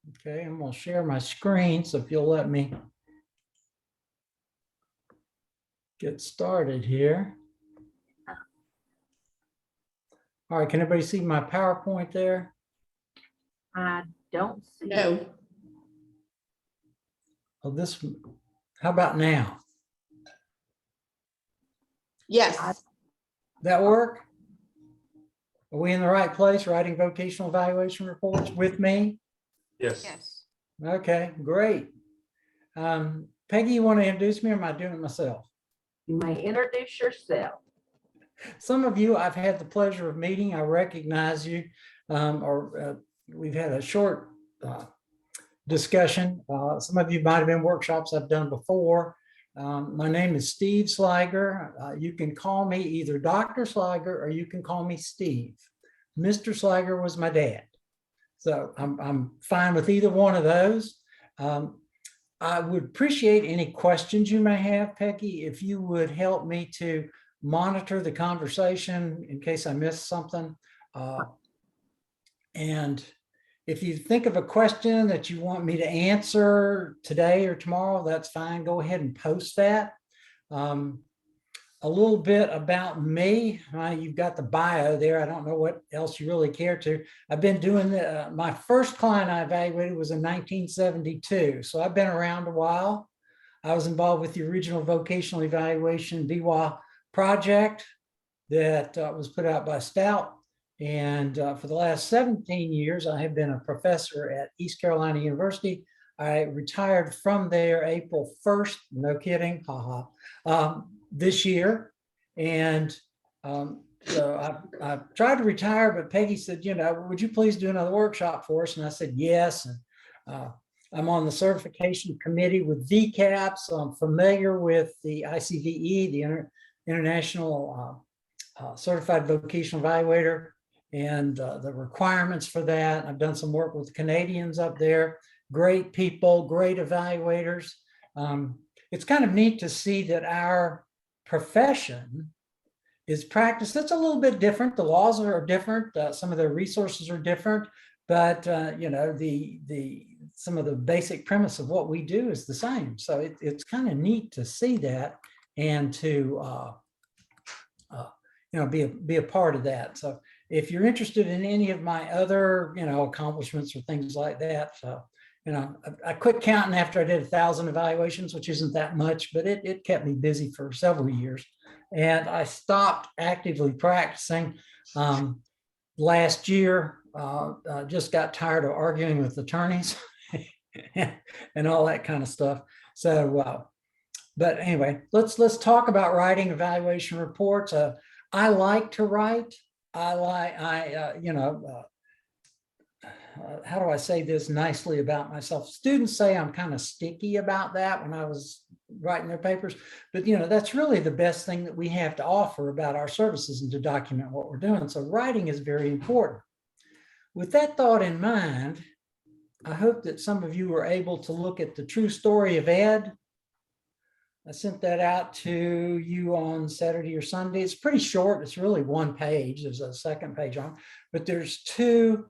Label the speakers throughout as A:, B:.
A: Okay, I'm going to share my screen, so if you'll let me get started here. All right, can everybody see my PowerPoint there?
B: I don't see it.
C: No.
A: Oh, this, how about now?
C: Yes.
A: That work? Are we in the right place, writing vocational evaluation reports with me?
D: Yes.
B: Yes.
A: Okay, great. Peggy, you want to introduce me, or am I doing it myself?
B: You may introduce yourself.
A: Some of you I've had the pleasure of meeting. I recognize you, we've had a short discussion. Some of you might have been workshops I've done before. My name is Steve Sligar. You can call me either Dr. Sligar or you can call me Steve. Mr. Sligar was my dad. So I'm fine with either one of those. I would appreciate any questions you may have, Peggy, if you would help me to monitor the conversation in case I missed something. And if you think of a question that you want me to answer today or tomorrow, that's fine. Go ahead and post that. A little bit about me. You've got the bio there. I don't know what else you really care to. I've been doing my first client I evaluated was in 1972. So I've been around a while. I was involved with the original vocational evaluation VWA project that was put out by Stout. And for the last 17 years, I have been a professor at East Carolina University. I retired from there April 1st, no kidding, haha, this year. And so I tried to retire, but Peggy said, would you please do another workshop for us? And I said, yes. And I'm on the certification committee with VCAP, so I'm familiar with the ICVE, the International Certified Vocational Evaluator, and the requirements for that. I've done some work with Canadians up there. Great people, great evaluators. It's kind of neat to see that our profession is practiced. It's a little bit different. The laws are different. Some of the resources are different, but some of the basic premise of what we do is the same. So it's kind of neat to see that and to be a part of that. So if you're interested in any of my other accomplishments or things like that, so I quit counting after I did 1,000 evaluations, which isn't that much, but it kept me busy for several years. And I stopped actively practicing last year. Just got tired of arguing with attorneys and all that kind of stuff. So, but anyway, let's talk about writing evaluation reports. I like to write. How do I say this nicely about myself? Students say I'm kind of sticky about that when I was writing their papers, but that's really the best thing that we have to offer about our services and to document what we're doing. So writing is very important. With that thought in mind, I hope that some of you were able to look at the true story of Ed. I sent that out to you on Saturday or Sunday. It's pretty short. It's really one page. There's a second page on, but there's two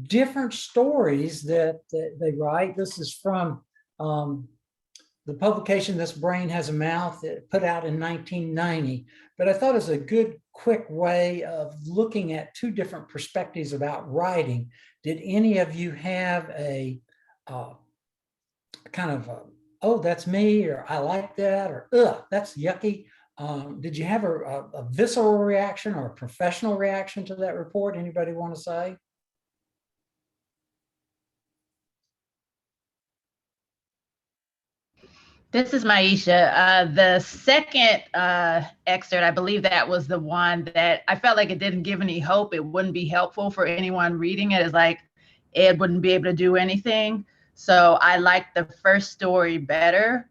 A: different stories that they write. This is from the publication This Brain Has a Mouth, put out in 1990. But I thought it was a good, quick way of looking at two different perspectives about writing. Did any of you have a kind of oh, that's me, or I like that, or ugh, that's yucky? Did you have a visceral reaction or a professional reaction to that report? Anybody want to say?
E: This is Maisha. The second excerpt, I believe that was the one that I felt like it didn't give any hope. It wouldn't be helpful for anyone reading it. It's like Ed wouldn't be able to do anything. So I liked the first story better,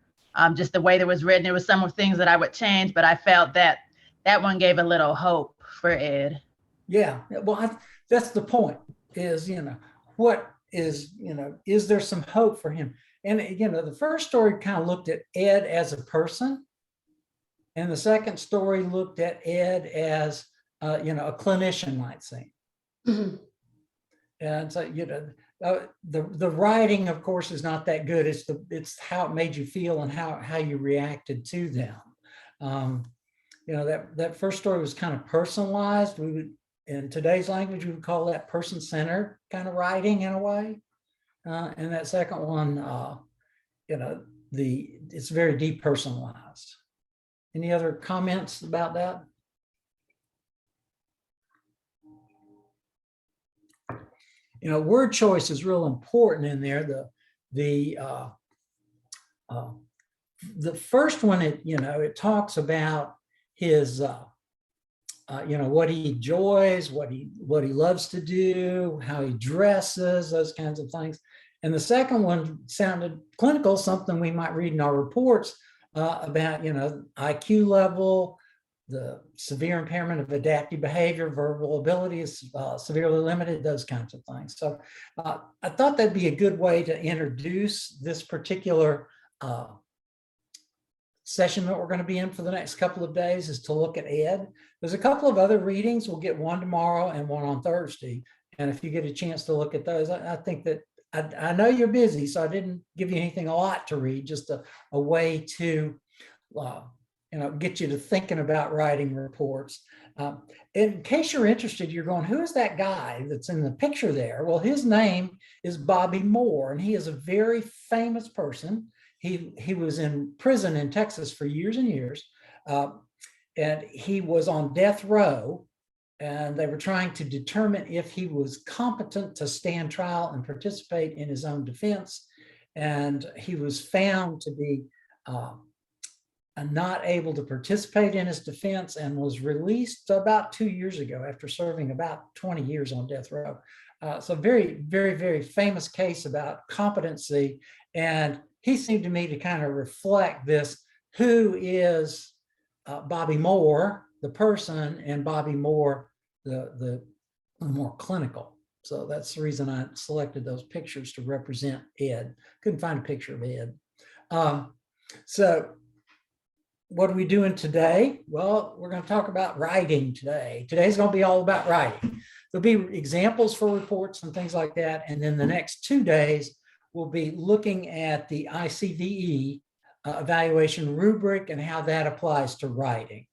E: just the way that it was written. There was some things that I would change, but I felt that that one gave a little hope for Ed.
A: Yeah, well, that's the point is, what is, is there some hope for him? And, the first story kind of looked at Ed as a person. And the second story looked at Ed as, a clinician might say.
C: Mhm.
A: And so, you know, the writing, of course, is not that good. It's how it made you feel and how you reacted to them. You know, that first story was kind of personalized. We would, in today's language, we would call that person-centered kind of writing in a way. And that second one, you know, it's very depersonalized. Any other comments about that? You know, word choice is real important in there. The first one, it talks about his, what he enjoys, what he loves to do, how he dresses, those kinds of things. And the second one sounded clinical, something we might read in our reports about, IQ level, the severe impairment of adaptive behavior, verbal ability is severely limited, those kinds of things. So I thought that'd be a good way to introduce this particular session that we're going to be in for the next couple of days, is to look at Ed. There's a couple of other readings. We'll get one tomorrow and one on Thursday. And if you get a chance to look at those, I think that I know you're busy, so I didn't give you anything a lot to read, just a way to get you to thinking about writing reports. In case you're interested, you're going, who is that guy that's in the picture there? Well, his name is Bobby Moore, and he is a very famous person. He was in prison in Texas for years and years, and he was on death row, and they were trying to determine if he was competent to stand trial and participate in his own defense. And he was found to be not able to participate in his defense, and was released about 2 years ago after serving about 20 years on death row. So very, very, very famous case about competency. And he seemed to me to kind of reflect this: who is Bobby Moore, the person, and Bobby Moore, the more clinical. So that's the reason I selected those pictures to represent Ed. Couldn't find a picture of Ed. So what are we doing today? Well, we're going to talk about writing today. Today's going to be all about writing. There'll be examples for reports and things like that. And then the next 2 days, we'll be looking at the ICVE evaluation rubric and how that applies to writing.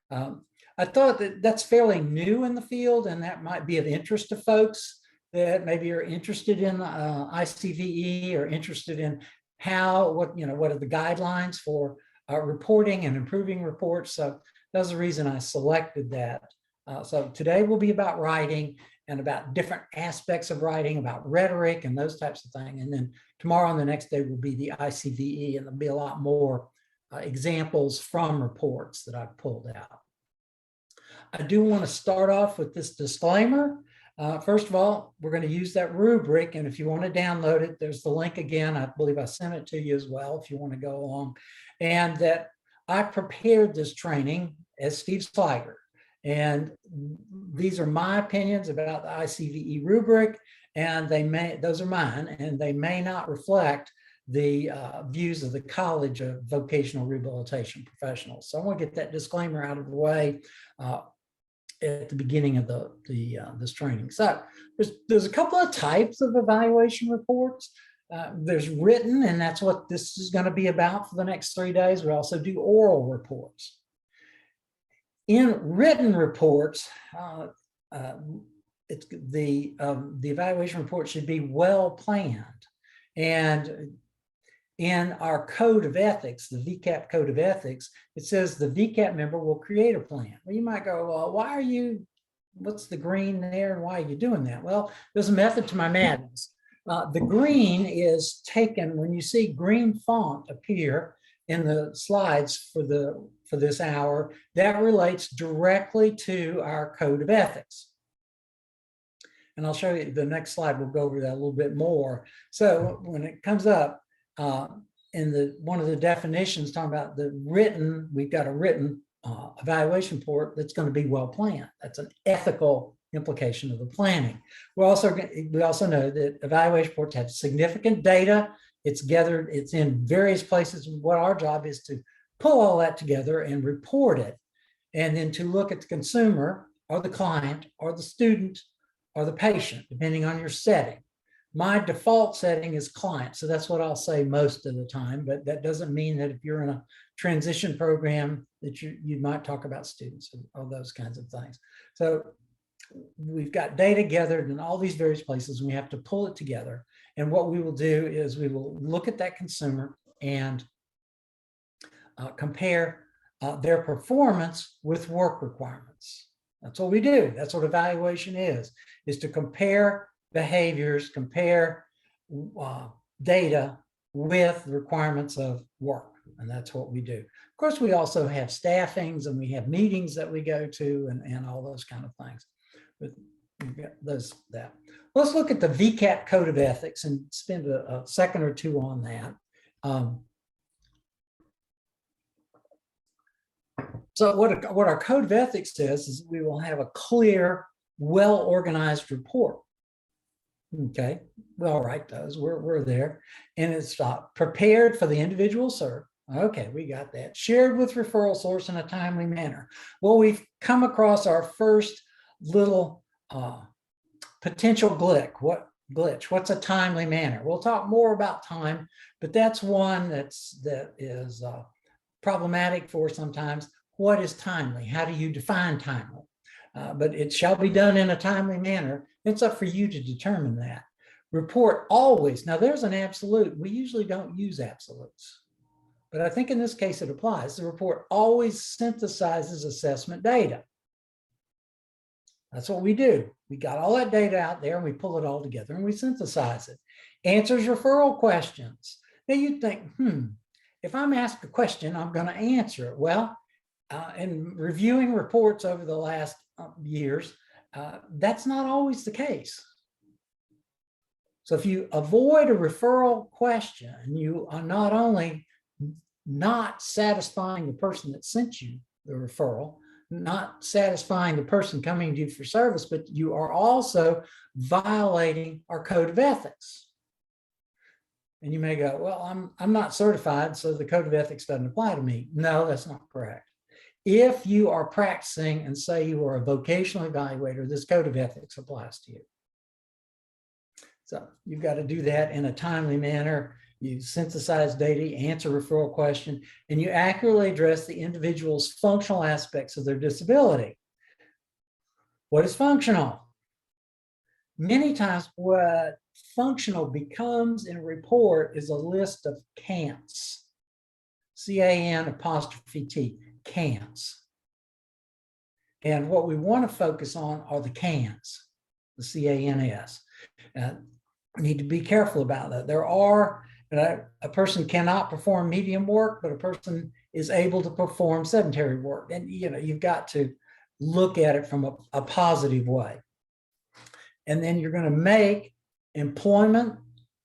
A: I thought that that's fairly new in the field, and that might be of interest to folks that maybe are interested in ICVE, or interested in what are the guidelines for reporting and improving reports. So that's the reason I selected that. So today will be about writing and about different aspects of writing, about rhetoric and those types of things. And then tomorrow and the next day will be the ICVE, and there'll be a lot more examples from reports that I've pulled out. I do want to start off with this disclaimer. First of all, we're going to use that rubric, and if you want to download it, there's the link again. I believe I sent it to you as well if you want to go along. And that I prepared this training as Steve Sligar. And these are my opinions about the ICVE rubric, and those are mine, and they may not reflect the views of the College of Vocational Rehabilitation Professionals. So I want to get that disclaimer out of the way at the beginning of this training. So there's a couple of types of evaluation reports. There's written, and that's what this is going to be about for the next 3 days. We also do oral reports. In written reports, the evaluation report should be well planned. And in our code of ethics, the VCAP code of ethics, it says the VCAP member will create a plan. Well, you might go, well, what's the green there, and why are you doing that? Well, there's a method to my madness. The green is taken when you see green font appear in the slides for this hour. That relates directly to our code of ethics. And I'll show you the next slide. We'll go over that a little bit more. So when it comes up in one of the definitions talking about the written, we've got a written evaluation report that's going to be well planned. That's an ethical implication of the planning. We also know that evaluation reports have significant data. It's gathered, it's in various places. What our job is to pull all that together and report it, and then to look at the consumer or the client or the student or the patient, depending on your setting. My default setting is client, so that's what I'll say most of the time, but that doesn't mean that if you're in a transition program that you might talk about students or those kinds of things. So we've got data gathered in all these various places, and we have to pull it together. And what we will do is we will look at that consumer and compare their performance with work requirements. That's what we do. That's what evaluation is to compare behaviors, compare data with the requirements of work. And that's what we do. Of course, we also have staffings and we have meetings that we go to and all those kind of things. But we've got that. Let's look at the VCAT Code of Ethics and spend a second or two on that. So what our Code of Ethics says is we will have a clear, well-organized report. Okay, well, all right, those we're there, and it's prepared for the individual served. Okay, we got that. Shared with referral source in a timely manner. Well, we've come across our first little potential glitch. What's a timely manner? We'll talk more about time, but that's one that is problematic for sometimes. What is timely? How do you define timely? But it shall be done in a timely manner. It's up for you to determine that. Report always. Now there's an absolute. We usually don't use absolutes, but I think in this case it applies. The report always synthesizes assessment data. That's what we do. We got all that data out there and we pull it all together and we synthesize it. Answers referral questions. Now you think, if I'm asked a question, I'm going to answer it. Well, in reviewing reports over the last years, that's not always the case. So if you avoid a referral question, you are not only not satisfying the person that sent you the referral, not satisfying the person coming to you for service, but you are also violating our Code of Ethics. And you may go, well, I'm not certified, so the Code of Ethics doesn't apply to me. No, that's not correct. If you are practicing and say you are a vocational evaluator, this Code of Ethics applies to you. So you've got to do that in a timely manner. You synthesize data, answer referral question, and you accurately address the individual's functional aspects of their disability. What is functional? Many times what functional becomes in a report is a list of cants. C-A-N''T, cants. And what we want to focus on are the cans, the C-A-N-S. Need to be careful about that. There are, a person cannot perform medium work, but a person is able to perform sedentary work. And you've got to look at it from a positive way. And then you're going to make employment,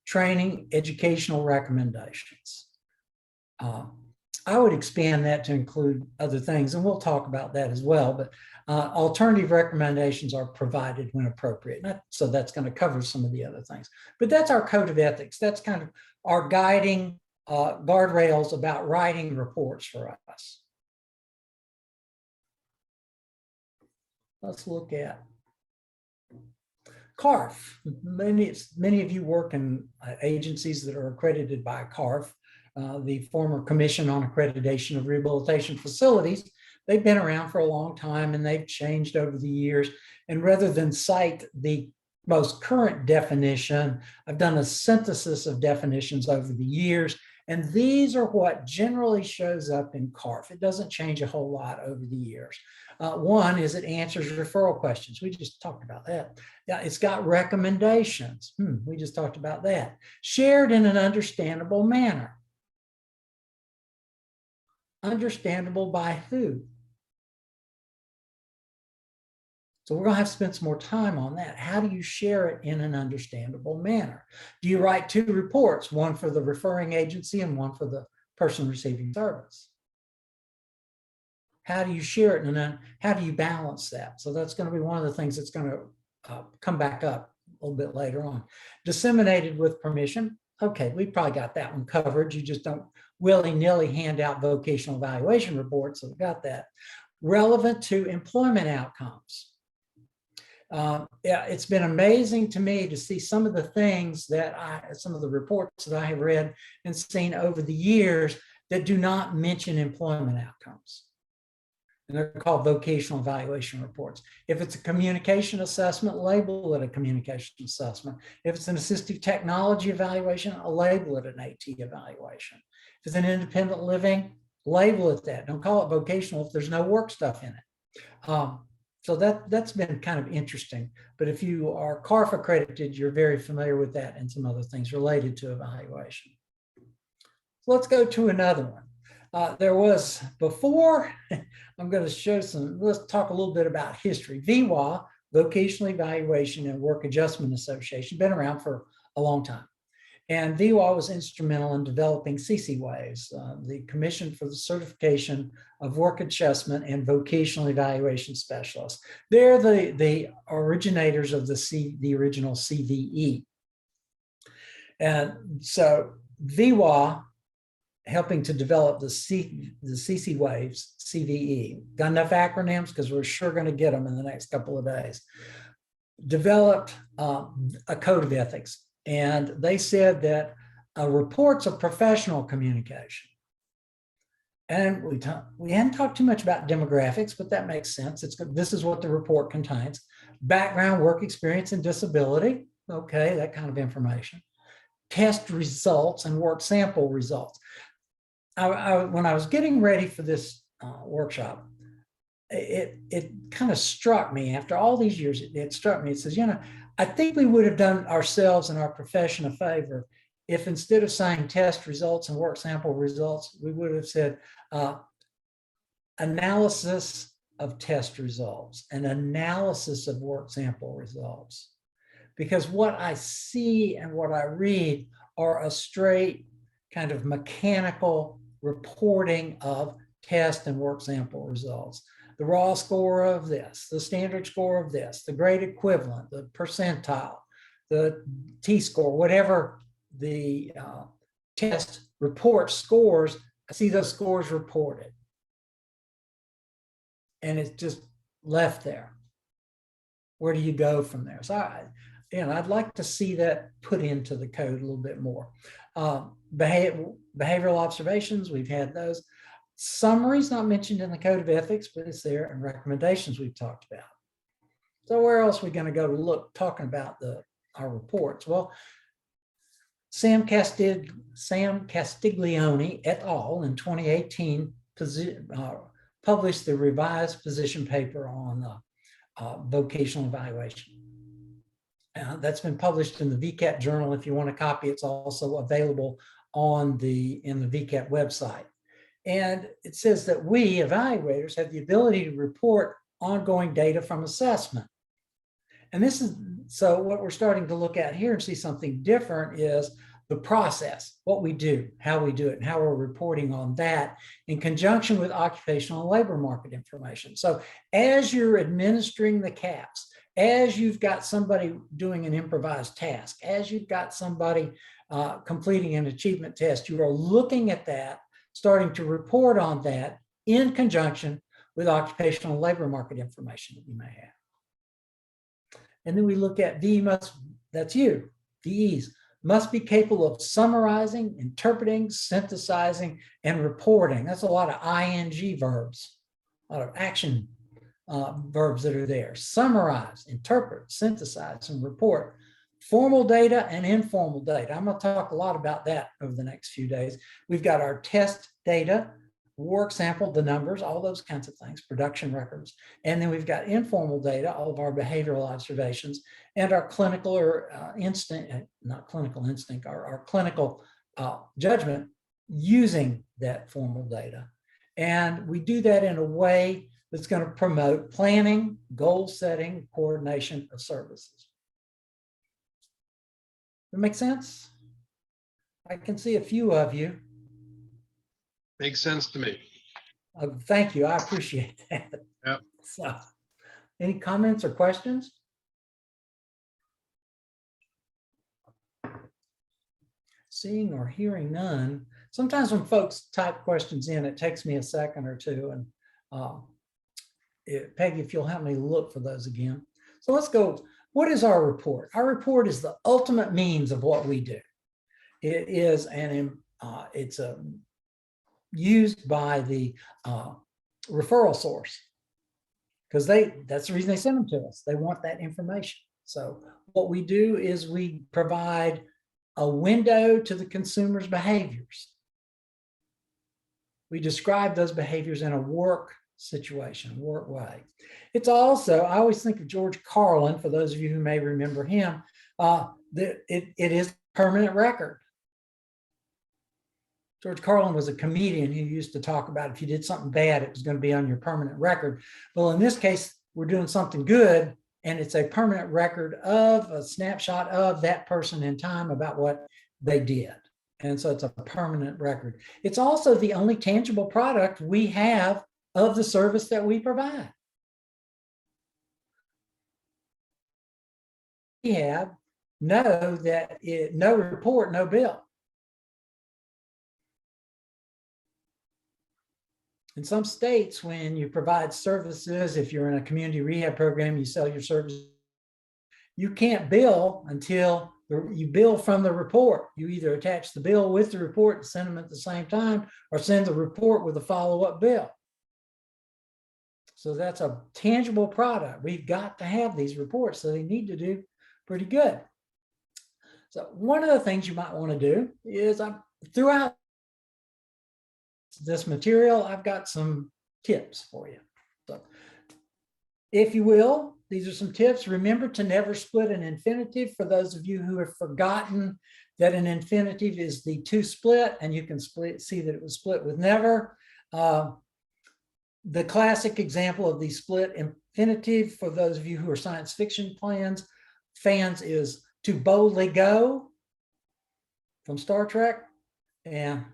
A: training, educational recommendations. I would expand that to include other things, and we'll talk about that as well, but alternative recommendations are provided when appropriate. So that's going to cover some of the other things. But that's our Code of Ethics. That's kind of our guiding guardrails about writing reports for us. Let's look at CARF. Many of you work in agencies that are accredited by CARF, the former Commission on Accreditation of Rehabilitation Facilities. They've been around for a long time and they've changed over the years. And rather than cite the most current definition, I've done a synthesis of definitions over the years. And these are what generally shows up in CARF. It doesn't change a whole lot over the years. One is it answers referral questions. We just talked about that. Yeah, it's got recommendations. We just talked about that. Shared in an understandable manner. Understandable by who? So we're going to have to spend some more time on that. How do you share it in an understandable manner? Do you write two reports, one for the referring agency and one for the person receiving service? How do you share it and how do you balance that? So that's going to be one of the things that's going to come back up a little bit later on. Disseminated with permission. Okay, we probably got that one covered. You just don't willy-nilly hand out vocational evaluation reports, so we got that. Relevant to employment outcomes. Yeah, it's been amazing to me to see some of the things some of the reports that I have read and seen over the years that do not mention employment outcomes. And they're called vocational evaluation reports. If it's a communication assessment, label it a communication assessment. If it's an assistive technology evaluation, I'll label it an AT evaluation. If it's an independent living, label it that. Don't call it vocational if there's no work stuff in it. So that's been kind of interesting. But if you are CARF accredited, you're very familiar with that and some other things related to evaluation. So let's go to another one. There was before, I'm going to show let's talk a little bit about history. VWA, Vocational Evaluation and Work Adjustment Association, been around for a long time. And VWA was instrumental in developing CCWAs, the Commission for the Certification of Work Adjustment and Vocational Evaluation Specialists. They're the originators of the original CVE. And so VWA, helping to develop the CCWAs, CVE, got enough acronyms because we're sure going to get them in the next couple of days, developed a code of ethics. And they said that reports of professional communication. And we hadn't talked too much about demographics, but that makes sense. This is what the report contains. Background, work experience, and disability. Okay, that kind of information. Test results and work sample results. When I was getting ready for this workshop, it kind of struck me after all these years, it struck me, it says, I think we would have done ourselves and our profession a favor if instead of saying test results and work sample results, we would have said analysis of test results and analysis of work sample results. Because what I see and what I read are a straight kind of mechanical reporting of test and work sample results. The raw score of this, the standard score of this, the grade equivalent, the percentile, the T-score, whatever the test report scores, I see those scores reported. And it's just left there. Where do you go from there? So I'd like to see that put into the code a little bit more. Behavioral observations, we've had those. Summaries not mentioned in the code of ethics, but it's there, and recommendations we've talked about. So where else are we going to go to look talking about our reports? Well, Sam Castiglione et al. In 2018 published the revised position paper on vocational evaluation. That's been published in the VCAT journal. If you want a copy, it's also available in the VCAT website. And it says that we evaluators have the ability to report ongoing data from assessment. And so what we're starting to look at here and see something different is the process, what we do, how we do it, and how we're reporting on that in conjunction with occupational and labor market information. So as you're administering the CAPS, as you've got somebody doing an improvised task, as you've got somebody completing an achievement test, you are looking at that, starting to report on that in conjunction with occupational and labor market information that you may have. And then we look at that's you, VEs, must be capable of summarizing, interpreting, synthesizing, and reporting. That's a lot of ing verbs, a lot of action verbs that are there. Summarize, interpret, synthesize, and report. Formal data and informal data. I'm going to talk a lot about that over the next few days. We've got our test data, work sample, the numbers, all those kinds of things, production records. And then we've got informal data, all of our behavioral observations, and our clinical or not clinical instinct, our clinical judgment using that formal data. And we do that in a way that's going to promote planning, goal setting, coordination of services. That make sense? I can see a few of you.
C: Makes sense to me.
A: Thank you. I appreciate that.
C: Yep.
A: So, any comments or questions? Seeing or hearing none. Sometimes when folks type questions in, it takes me a second or two. And Peggy, if you'll help me look for those again. So let's go. What is our report? Our report is the ultimate means of what we do. It is it's used by the referral source, because that's the reason they send them to us. They want that information. So what we do is we provide a window to the consumer's behaviors. We describe those behaviors in a work situation, work way. It's also, I always think of George Carlin, for those of you who may remember him, it is a permanent record. George Carlin was a comedian who used to talk about if you did something bad, it was going to be on your permanent record. Well, in this case, we're doing something good, and it's a permanent record of a snapshot of that person in time about what they did. And so it's a permanent record. It's also the only tangible product we have of the service that we provide. We have know that no report, no bill. In some states, when you provide services, if you're in a community rehab program, you sell your service, you can't bill until you bill from the report. You either attach the bill with the report and send them at the same time, or send the report with a follow-up bill. So that's a tangible product. We've got to have these reports, so they need to do pretty good. So one of the things you might want to do is throughout this material, I've got some tips for you. So if you will, these are some tips. Remember to never split an infinitive. For those of you who have forgotten that an infinitive is the to split, and you can see that it was split with never. The classic example of the split infinitive, for those of you who are science fiction fans, is to boldly go from Star Trek. And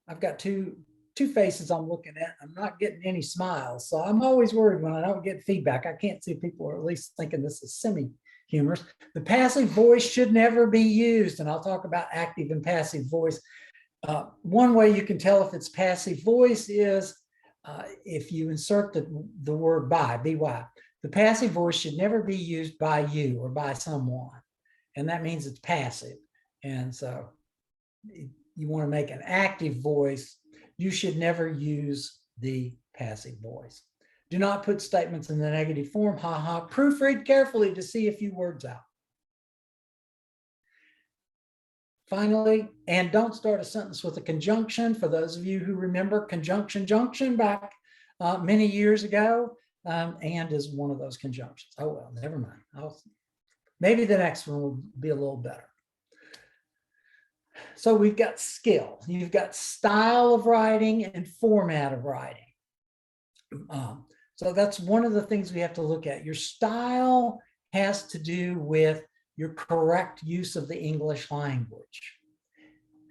A: I've got two faces I'm looking at. I'm not getting any smiles. So I'm always worried when I don't get feedback. I can't see people are at least thinking this is semi-humorous. The passive voice should never be used. And I'll talk about active and passive voice. One way you can tell if it's passive voice is if you insert the word by, by. The passive voice should never be used by you or by someone. And that means it's passive. And so you want to make an active voice, you should never use the passive voice. Do not put statements in the negative form. Proofread carefully to see a few words out. Finally, and don't start a sentence with a conjunction. For those of you who remember conjunction junction back many years ago, and is one of those conjunctions. Oh, well, never mind. Maybe the next one will be a little better. So we've got skill, you've got style of writing and format of writing. So that's one of the things we have to look at. Your style has to do with your correct use of the English language.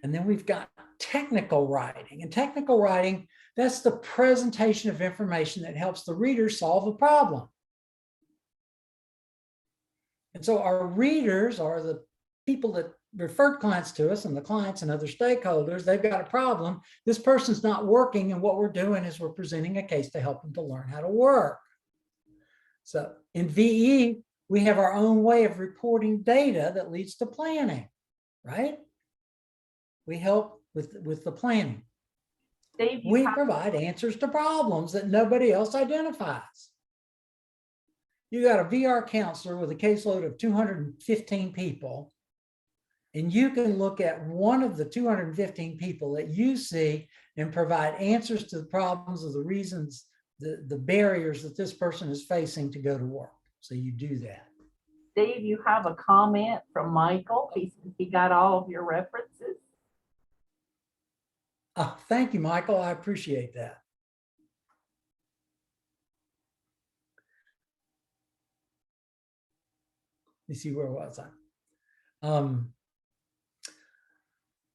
A: And then we've got technical writing. And technical writing, that's the presentation of information that helps the reader solve a problem. And so our readers are the people that referred clients to us, and the clients and other stakeholders. They've got a problem. This person's not working, and what we're doing is we're presenting a case to help them to learn how to work. So in VE, we have our own way of reporting data that leads to planning, right? We help with the planning.
B: Dave,
A: We provide answers to problems that nobody else identifies. You got a VR counselor with a caseload of 215 people, and you can look at one of the 215 people that you see and provide answers to the problems or the reasons, the barriers that this person is facing to go to work. So you do that.
B: Dave, you have a comment from Michael. He got all of your references.
A: Oh, thank you, Michael. I appreciate that. Let me see, where was I?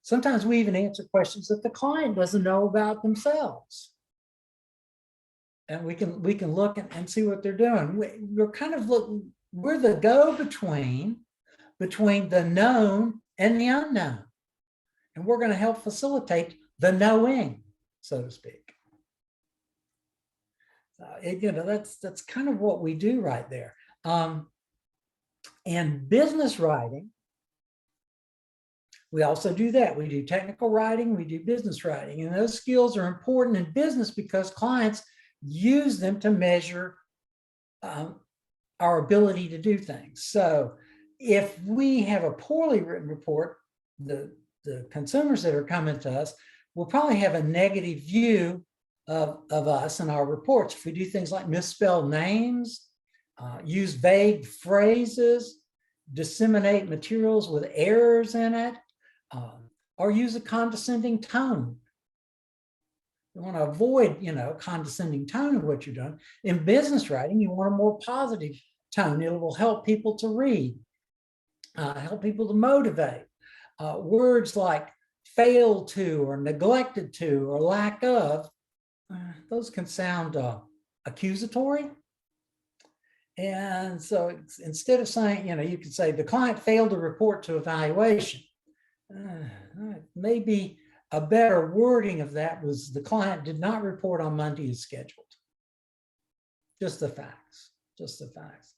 A: Sometimes we even answer questions that the client doesn't know about themselves. And we can look and see what they're doing. We're kind of we're the go-between between the known and the unknown. And we're going to help facilitate the knowing, so to speak. You know, that's kind of what we do right there. And business writing, we also do that. We do technical writing, we do business writing, and those skills are important in business because clients use them to measure our ability to do things. So if we have a poorly written report, the consumers that are coming to us will probably have a negative view of us and our reports. If we do things like misspell names, use vague phrases, disseminate materials with errors in it, or use a condescending tone. You want to avoid, condescending tone of what you're doing. In business writing, you want a more positive tone. It will help people to read, help people to motivate. Words like fail to, or neglected to, or lack of, those can sound accusatory. And so instead of saying, you could say the client failed to report to evaluation. Maybe a better wording of that was the client did not report on Monday as scheduled. Just the facts, just the facts.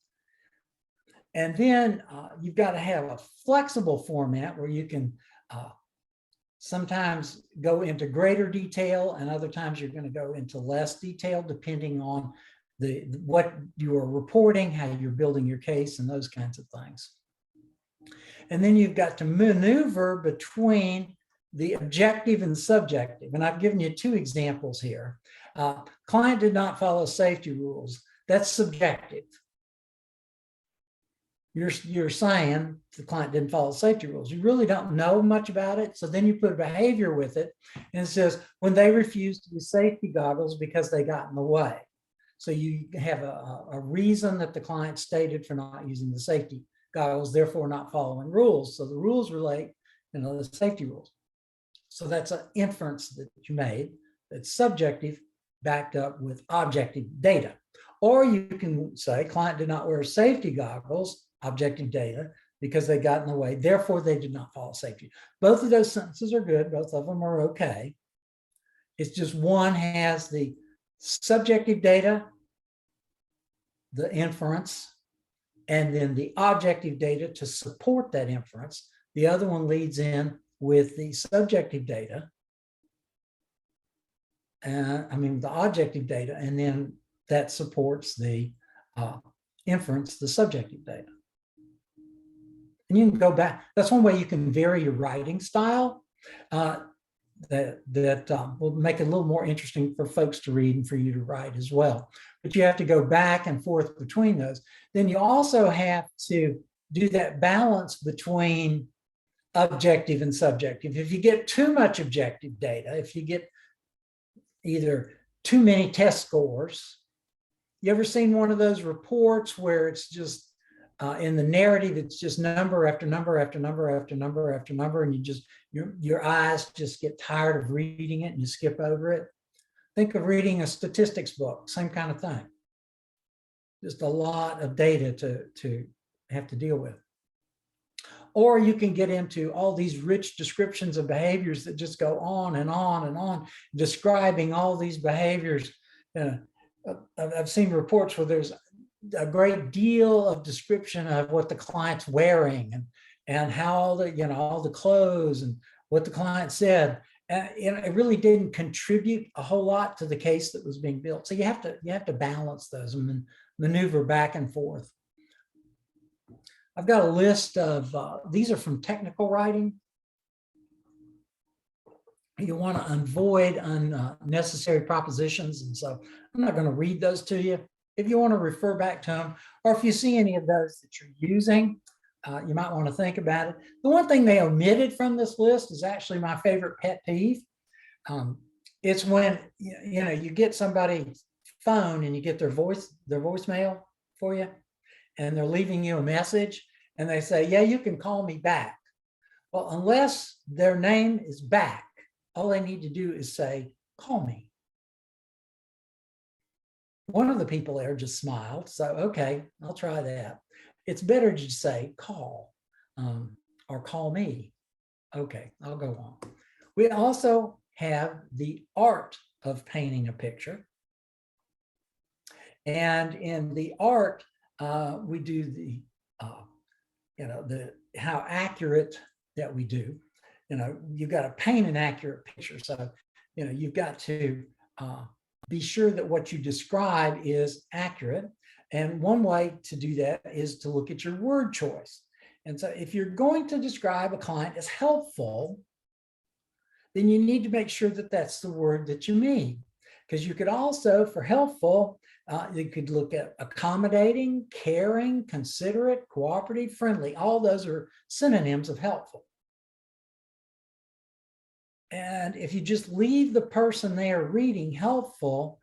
A: And then you've got to have a flexible format where you can sometimes go into greater detail, and other times you're going to go into less detail depending on what you are reporting, how you're building your case, and those kinds of things. And then you've got to maneuver between the objective and subjective. And I've given you two examples here. Client did not follow safety rules. That's subjective. You're saying the client didn't follow safety rules. You really don't know much about it. So then you put behavior with it, and it says when they refused to use safety goggles because they got in the way. So you have a reason that the client stated for not using the safety goggles, therefore not following rules. So the rules relate, the safety rules. So that's an inference that you made that's subjective, backed up with objective data. Or you can say client did not wear safety goggles, objective data, because they got in the way, therefore they did not follow safety. Both of those sentences are good, both of them are okay. It's just one has the subjective data, the inference, and then the objective data to support that inference. The other one leads in with the subjective data, the objective data, and then that supports the inference, the subjective data. And you can go back. That's one way you can vary your writing style. That will make it a little more interesting for folks to read and for you to write as well. But you have to go back and forth between those. Then you also have to do that balance between objective and subjective. If you get too much objective data, if you get either too many test scores, you ever seen one of those reports where it's just in the narrative, it's just number after number after number after number after number, and your eyes just get tired of reading it and you skip over it? Think of reading a statistics book, same kind of thing. Just a lot of data to have to deal with. Or you can get into all these rich descriptions of behaviors that just go on and on and on, describing all these behaviors. I've seen reports where there's a great deal of description of what the client's wearing and how all the clothes and what the client said. It really didn't contribute a whole lot to the case that was being built. So you have to balance those and maneuver back and forth. I've got a list of, these are from technical writing. You want to avoid unnecessary propositions. And so I'm not going to read those to you. If you want to refer back to them, or if you see any of those that you're using, you might want to think about it. The one thing they omitted from this list is actually my favorite pet peeve. It's when you get somebody's phone and you get their voicemail for you, and they're leaving you a message, and they say, "Yeah, you can call me back." Well, unless their name is back, all they need to do is say, "Call me." One of the people there just smiled. So, okay, I'll try that. It's better to just say call or call me. Okay, I'll go on. We also have the art of painting a picture. And in the art, we do the, how accurate that we do. You've got to paint an accurate picture. So, you've got to be sure that what you describe is accurate. And one way to do that is to look at your word choice. And so if you're going to describe a client as helpful, then you need to make sure that that's the word that you mean. Because you could also, for helpful, you could look at accommodating, caring, considerate, cooperative, friendly. All those are synonyms of helpful. And if you just leave the person there reading helpful,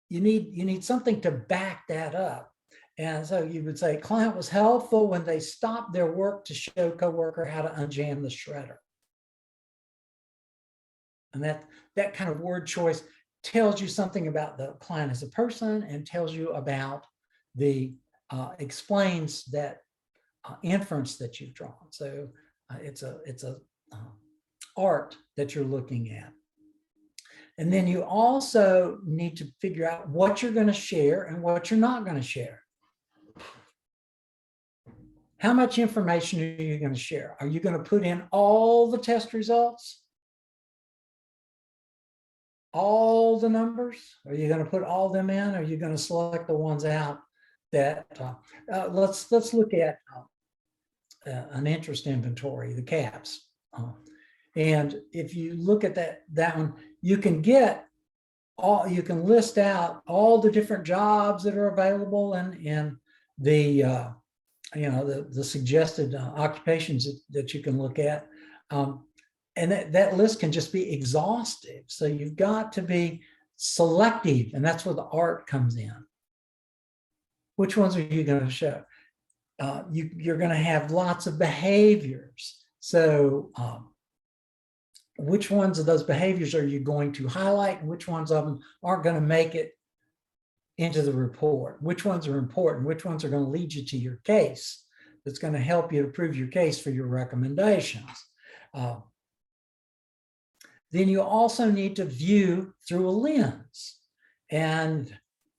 A: you need something to back that up. And so you would say, client was helpful when they stopped their work to show coworker how to unjam the shredder. And that kind of word choice tells you something about the client as a person and tells you about explains that inference that you've drawn. So it's a art that you're looking at. And then you also need to figure out what you're going to share and what you're not going to share. How much information are you going to share? Are you going to put in all the test results? All the numbers? Are you going to put all them in? Or are you going to select the ones out that let's look at an interest inventory, the CAPS. And if you look at that one, you can list out all the different jobs that are available in the the suggested occupations that you can look at. And that list can just be exhaustive. So you've got to be selective, and that's where the art comes in. Which ones are you going to show? You're going to have lots of behaviors. So which ones of those behaviors are you going to highlight? And which ones of them aren't going to make it into the report? Which ones are important? Which ones are going to lead you to your case that's going to help you to prove your case for your recommendations? Then you also need to view through a lens. And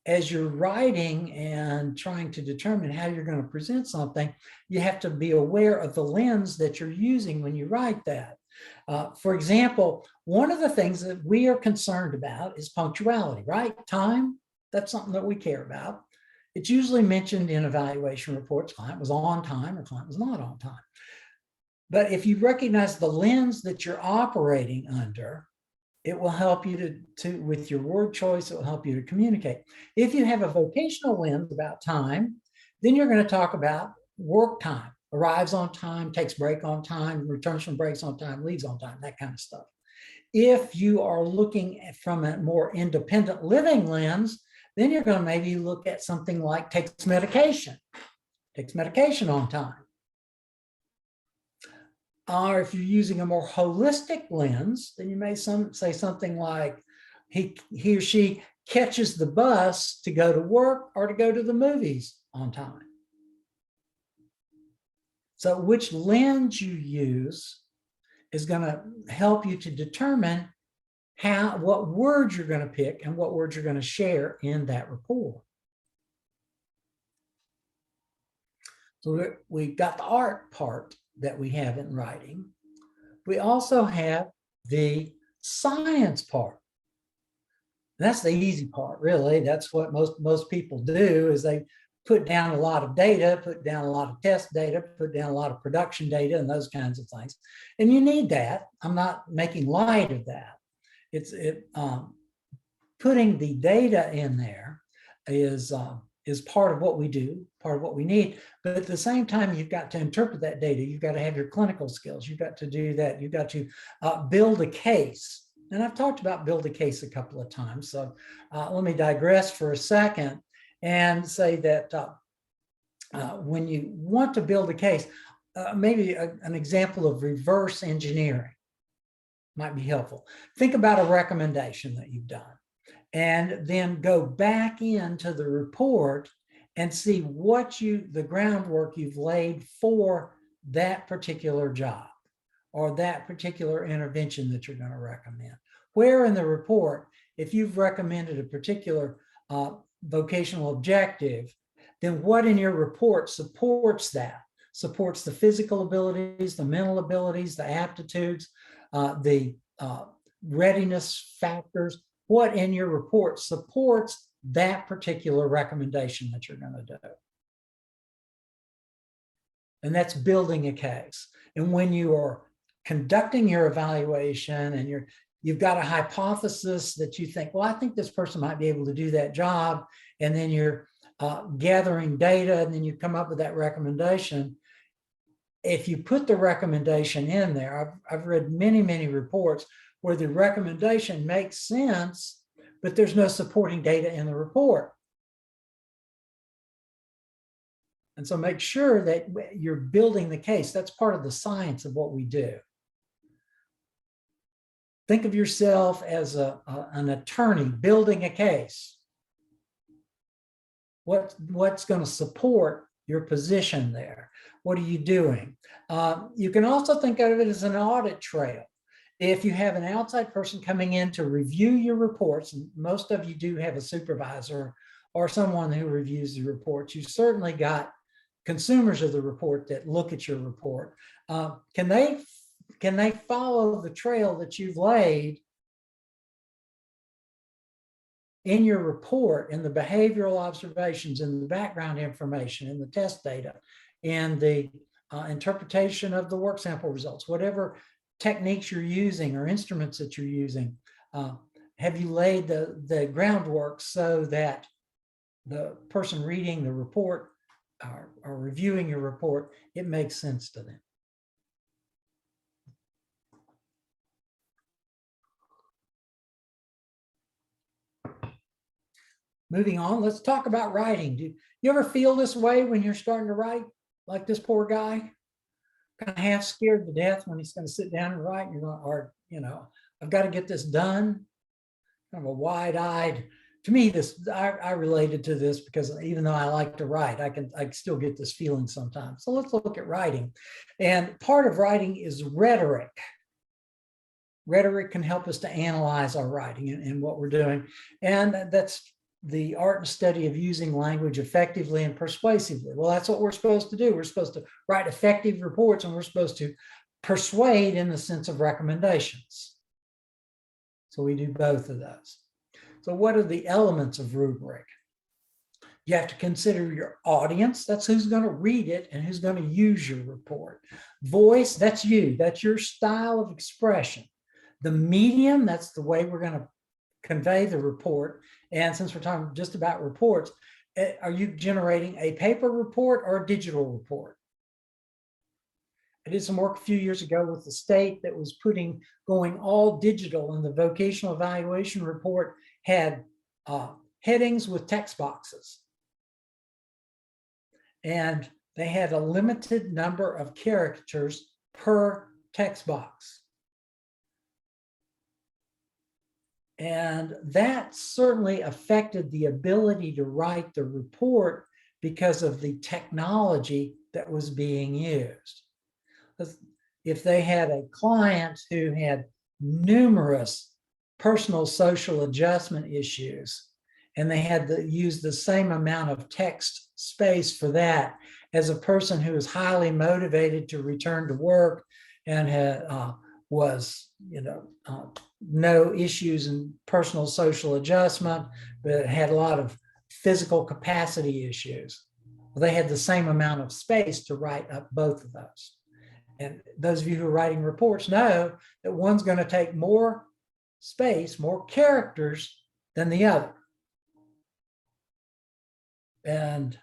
A: as you're writing and trying to determine how you're going to present something, you have to be aware of the lens that you're using when you write that. For example, one of the things that we are concerned about is punctuality, right? Time, that's something that we care about. It's usually mentioned in evaluation reports, client was on time or client was not on time. But if you recognize the lens that you're operating under, it will help you to with your word choice, it will help you to communicate. If you have a vocational lens about time, then you're going to talk about work time, arrives on time, takes break on time, returns from breaks on time, leaves on time, that kind of stuff. If you are looking from a more independent living lens, then you're going to maybe look at something like takes medication on time. Or if you're using a more holistic lens, then you may say something like he or she catches the bus to go to work or to go to the movies on time. So which lens you use is going to help you to determine what words you're going to pick and what words you're going to share in that report. So we've got the art part that we have in writing. We also have the science part. That's the easy part, really. That's what most people do is they put down a lot of data, put down a lot of test data, put down a lot of production data and those kinds of things. And you need that. I'm not making light of that. Putting the data in there is part of what we do, part of what we need. But at the same time, you've got to interpret that data. You've got to have your clinical skills. You've got to do that. You've got to build a case. And I've talked about build a case a couple of times. So let me digress for a second and say that when you want to build a case, maybe an example of reverse engineering might be helpful. Think about a recommendation that you've done and then go back into the report and see the groundwork you've laid for that particular job or that particular intervention that you're going to recommend. Where in the report, if you've recommended a particular vocational objective, then what in your report supports that? Supports the physical abilities, the mental abilities, the aptitudes, the readiness factors. What in your report supports that particular recommendation that you're going to do? And that's building a case. And when you are conducting your evaluation and you've got a hypothesis that you think, well, I think this person might be able to do that job, and then you're gathering data, and then you come up with that recommendation. If you put the recommendation in there, I've read many, many reports where the recommendation makes sense, but there's no supporting data in the report. And so make sure that you're building the case. That's part of the science of what we do. Think of yourself as an attorney building a case. What's going to support your position there? What are you doing? You can also think of it as an audit trail. If you have an outside person coming in to review your reports, and most of you do have a supervisor or someone who reviews the reports, you certainly got consumers of the report that look at your report. Can they follow the trail that you've laid in your report, in the behavioral observations, in the background information, in the test data, and the interpretation of the work sample results, whatever techniques you're using or instruments that you're using? Have you laid the groundwork so that the person reading the report or reviewing your report, it makes sense to them? Moving on, let's talk about writing. Do you ever feel this way when you're starting to write, like this poor guy? Kind of half scared to death when he's going to sit down and write, and you're going, or, I've got to get this done. Kind of a wide-eyed. To me, I related to this because even though I like to write, I still get this feeling sometimes. So let's look at writing. And part of writing is rhetoric. Rhetoric can help us to analyze our writing and what we're doing. And that's the art and study of using language effectively and persuasively. Well, that's what we're supposed to do. We're supposed to write effective reports, and we're supposed to persuade in the sense of recommendations. So we do both of those. So what are the elements of rubric? You have to consider your audience. That's who's going to read it and who's going to use your report. Voice, that's you. That's your style of expression. The medium, that's the way we're going to convey the report. And since we're talking just about reports, are you generating a paper report or a digital report? I did some work a few years ago with the state that was going all digital, and the vocational evaluation report had headings with text boxes. And they had a limited number of characters per text box. And that certainly affected the ability to write the report because of the technology that was being used. If they had a client who had numerous personal social adjustment issues, and they had to use the same amount of text space for that as a person who was highly motivated to return to work and had was no issues in personal social adjustment, but had a lot of physical capacity issues. Well, they had the same amount of space to write up both of those. And those of you who are writing reports know that one's going to take more space, more characters than the other. And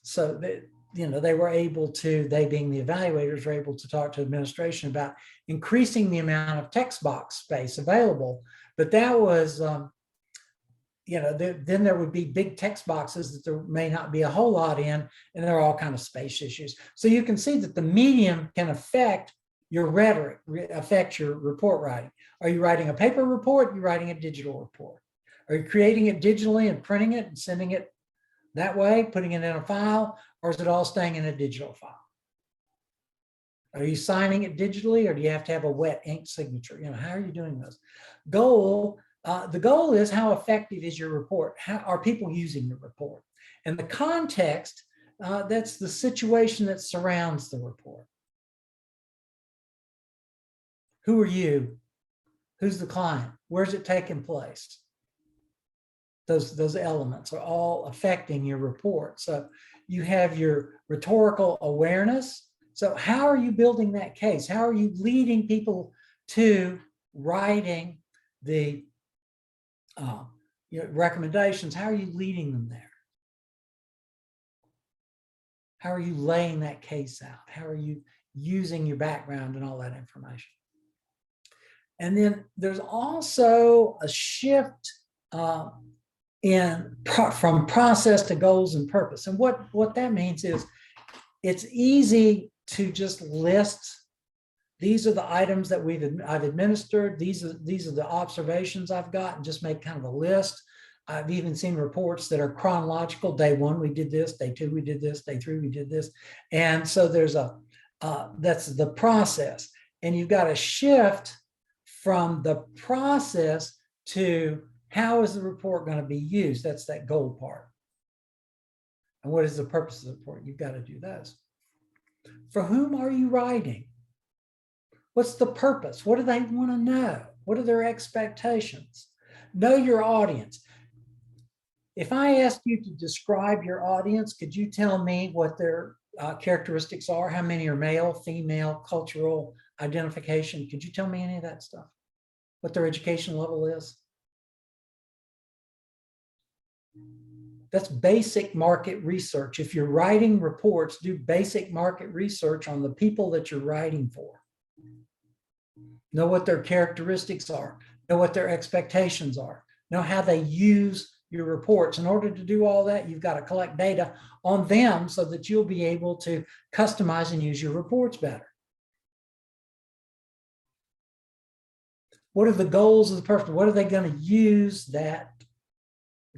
A: so they were able to, they being the evaluators, were able to talk to administration about increasing the amount of text box space available. But that was, then there would be big text boxes that there may not be a whole lot in, and there are all kinds of space issues. So you can see that the medium can affect your rhetoric, affect your report writing. Are you writing a paper report? Are you writing a digital report? Are you creating it digitally and printing it and sending it that way, putting it in a file, or is it all staying in a digital file? Are you signing it digitally, or do you have to have a wet ink signature? How are you doing this? Goal The goal is how effective is your report? How are people using the report? And the context, that's the situation that surrounds the report. Who are you? Who's the client? Where's it taking place? Those elements are all affecting your report. So you have your rhetorical awareness. So how are you building that case? How are you leading people to writing the recommendations? How are you leading them there? How are you laying that case out? How are you using your background and all that information? And then there's also a shift from process to goals and purpose. And what that means is it's easy to just list, these are the items that I've administered, these are the observations I've got, and just make kind of a list. I've even seen reports that are chronological. Day 1, we did this. Day 2, we did this. Day 3, we did this. And so there's that's the process. And you've got to shift from the process to how is the report going to be used? That's that goal part. And what is the purpose of the report? You've got to do those. For whom are you writing? What's the purpose? What do they want to know? What are their expectations? Know your audience. If I asked you to describe your audience, could you tell me what their characteristics are? How many are male, female, cultural identification? Could you tell me any of that stuff? What their education level is? That's basic market research. If you're writing reports, do basic market research on the people that you're writing for. Know what their characteristics are. Know what their expectations are. Know how they use your reports. In order to do all that, you've got to collect data on them so that you'll be able to customize and use your reports better. What are the goals of the person? What are they going to use that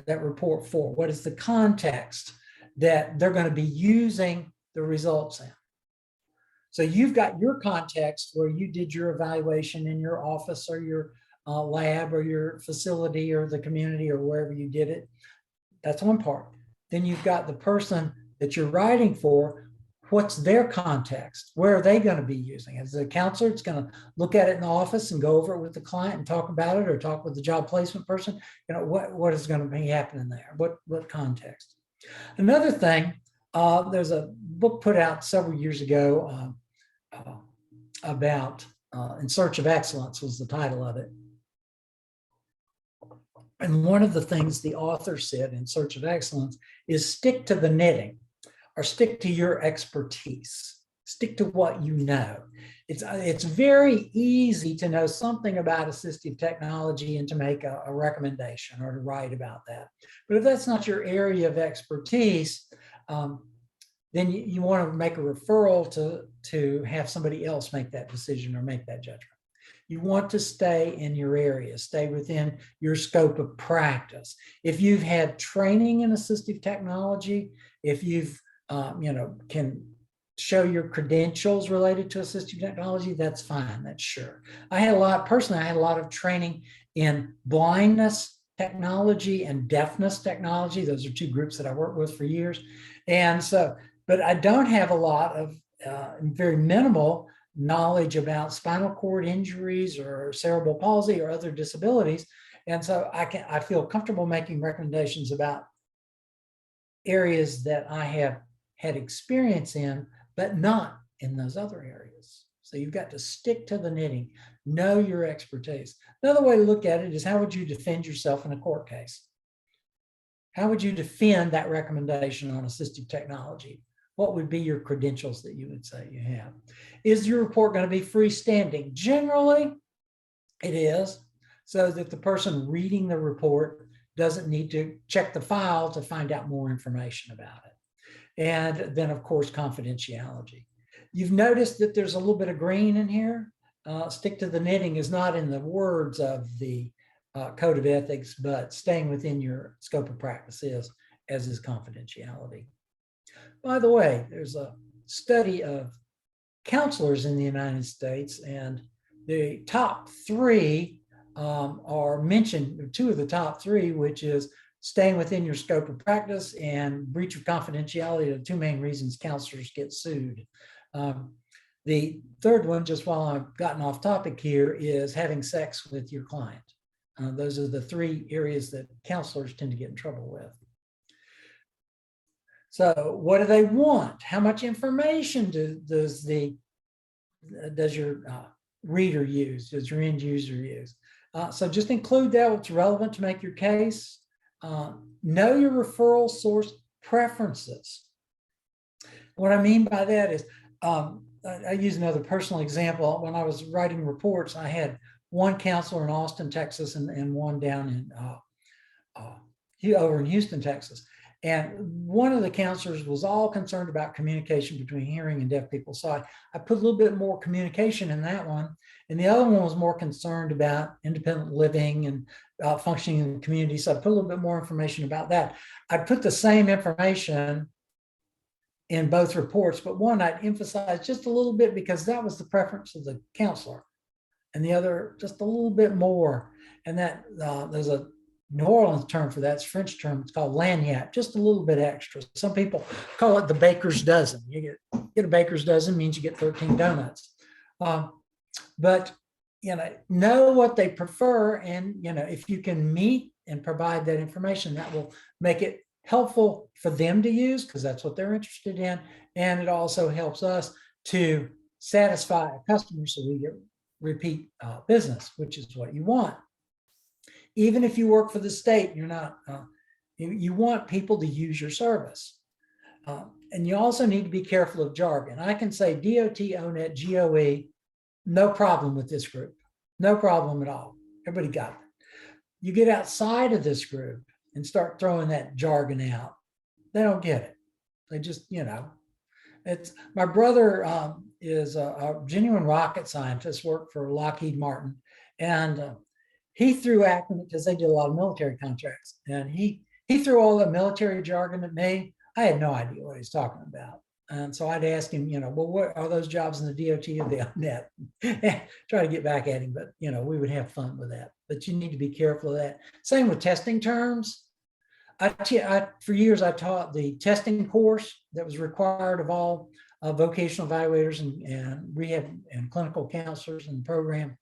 A: report for? What is the context that they're going to be using the results in? So you've got your context where you did your evaluation in your office or your lab or your facility or the community or wherever you did it. That's one part. Then you've got the person that you're writing for. What's their context? Where are they going to be using it? As a counselor, it's going to look at it in the office and go over it with the client and talk about it, or talk with the job placement person. You know, what is going to be happening there? What context? Another thing, there's a book put out several years ago about In Search of Excellence was the title of it. And one of the things the author said in Search of Excellence is stick to the knitting, or stick to your expertise, stick to what you know. It's very easy to know something about assistive technology and to make a recommendation or to write about that. But if that's not your area of expertise, then you want to make a referral to have somebody else make that decision or make that judgment. You want to stay in your area, stay within your scope of practice. If you've had training in assistive technology, if you've can show your credentials related to assistive technology, that's fine, that's sure. Personally, I had a lot of training in blindness technology and deafness technology. Those are two groups that I worked with for years. And so, but I don't have a lot of very minimal knowledge about spinal cord injuries or cerebral palsy or other disabilities. And so I feel comfortable making recommendations about areas that I have had experience in, but not in those other areas. So you've got to stick to the knitting, know your expertise. Another way to look at it is, how would you defend yourself in a court case? How would you defend that recommendation on assistive technology? What would be your credentials that you would say you have? Is your report going to be freestanding? Generally, it is, so that the person reading the report doesn't need to check the file to find out more information about it. And then, of course, confidentiality. You've noticed that there's a little bit of green in here. Stick to the knitting is not in the words of the code of ethics, but staying within your scope of practice is, as is confidentiality. By the way, there's a study of counselors in the United States, and the top 3 are mentioned, two of the top three, which is staying within your scope of practice and breach of confidentiality are the two main reasons counselors get sued. The third one, just while I've gotten off topic here, is having sex with your client. Those are the three areas that counselors tend to get in trouble with. So what do they want? How much information does your reader use? Does your end user use? So just include that what's relevant to make your case. Know your referral source preferences. What I mean by that is, I use another personal example. When I was writing reports, I had one counselor in Austin, Texas, and one down in over in Houston, Texas. And one of the counselors was all concerned about communication between hearing and deaf people. So I put a little bit more communication in that one. And the other one was more concerned about independent living and functioning in the community. So I put a little bit more information about that. I put the same information in both reports, but one I'd emphasize just a little bit because that was the preference of the counselor, and the other just a little bit more. And that there's a New Orleans term for that, it's a French term, it's called lagniappe, just a little bit extra. Some people call it the baker's dozen. You get a baker's dozen means you get 13 donuts. But know what they prefer, and if you can meet and provide that information, that will make it helpful for them to use because that's what they're interested in, and it also helps us to satisfy a customer so we get repeat business, which is what you want. Even if you work for the state, you're not. You want people to use your service, and you also need to be careful of jargon. I can say DOT, ONET, GOE. No problem with this group. No problem at all. Everybody got it. You get outside of this group and start throwing that jargon out, they don't get it. They just, it's my brother is a genuine rocket scientist, worked for Lockheed Martin. And he threw acronym because they did a lot of military contracts. And he threw all the military jargon at me. I had no idea what he's talking about. And so I'd ask him, well, what are those jobs in the DOT or the ONET? Try to get back at him, but we would have fun with that. But you need to be careful of that. Same with testing terms. For years, I taught the testing course that was required of all vocational evaluators and rehab and clinical counselors in the program.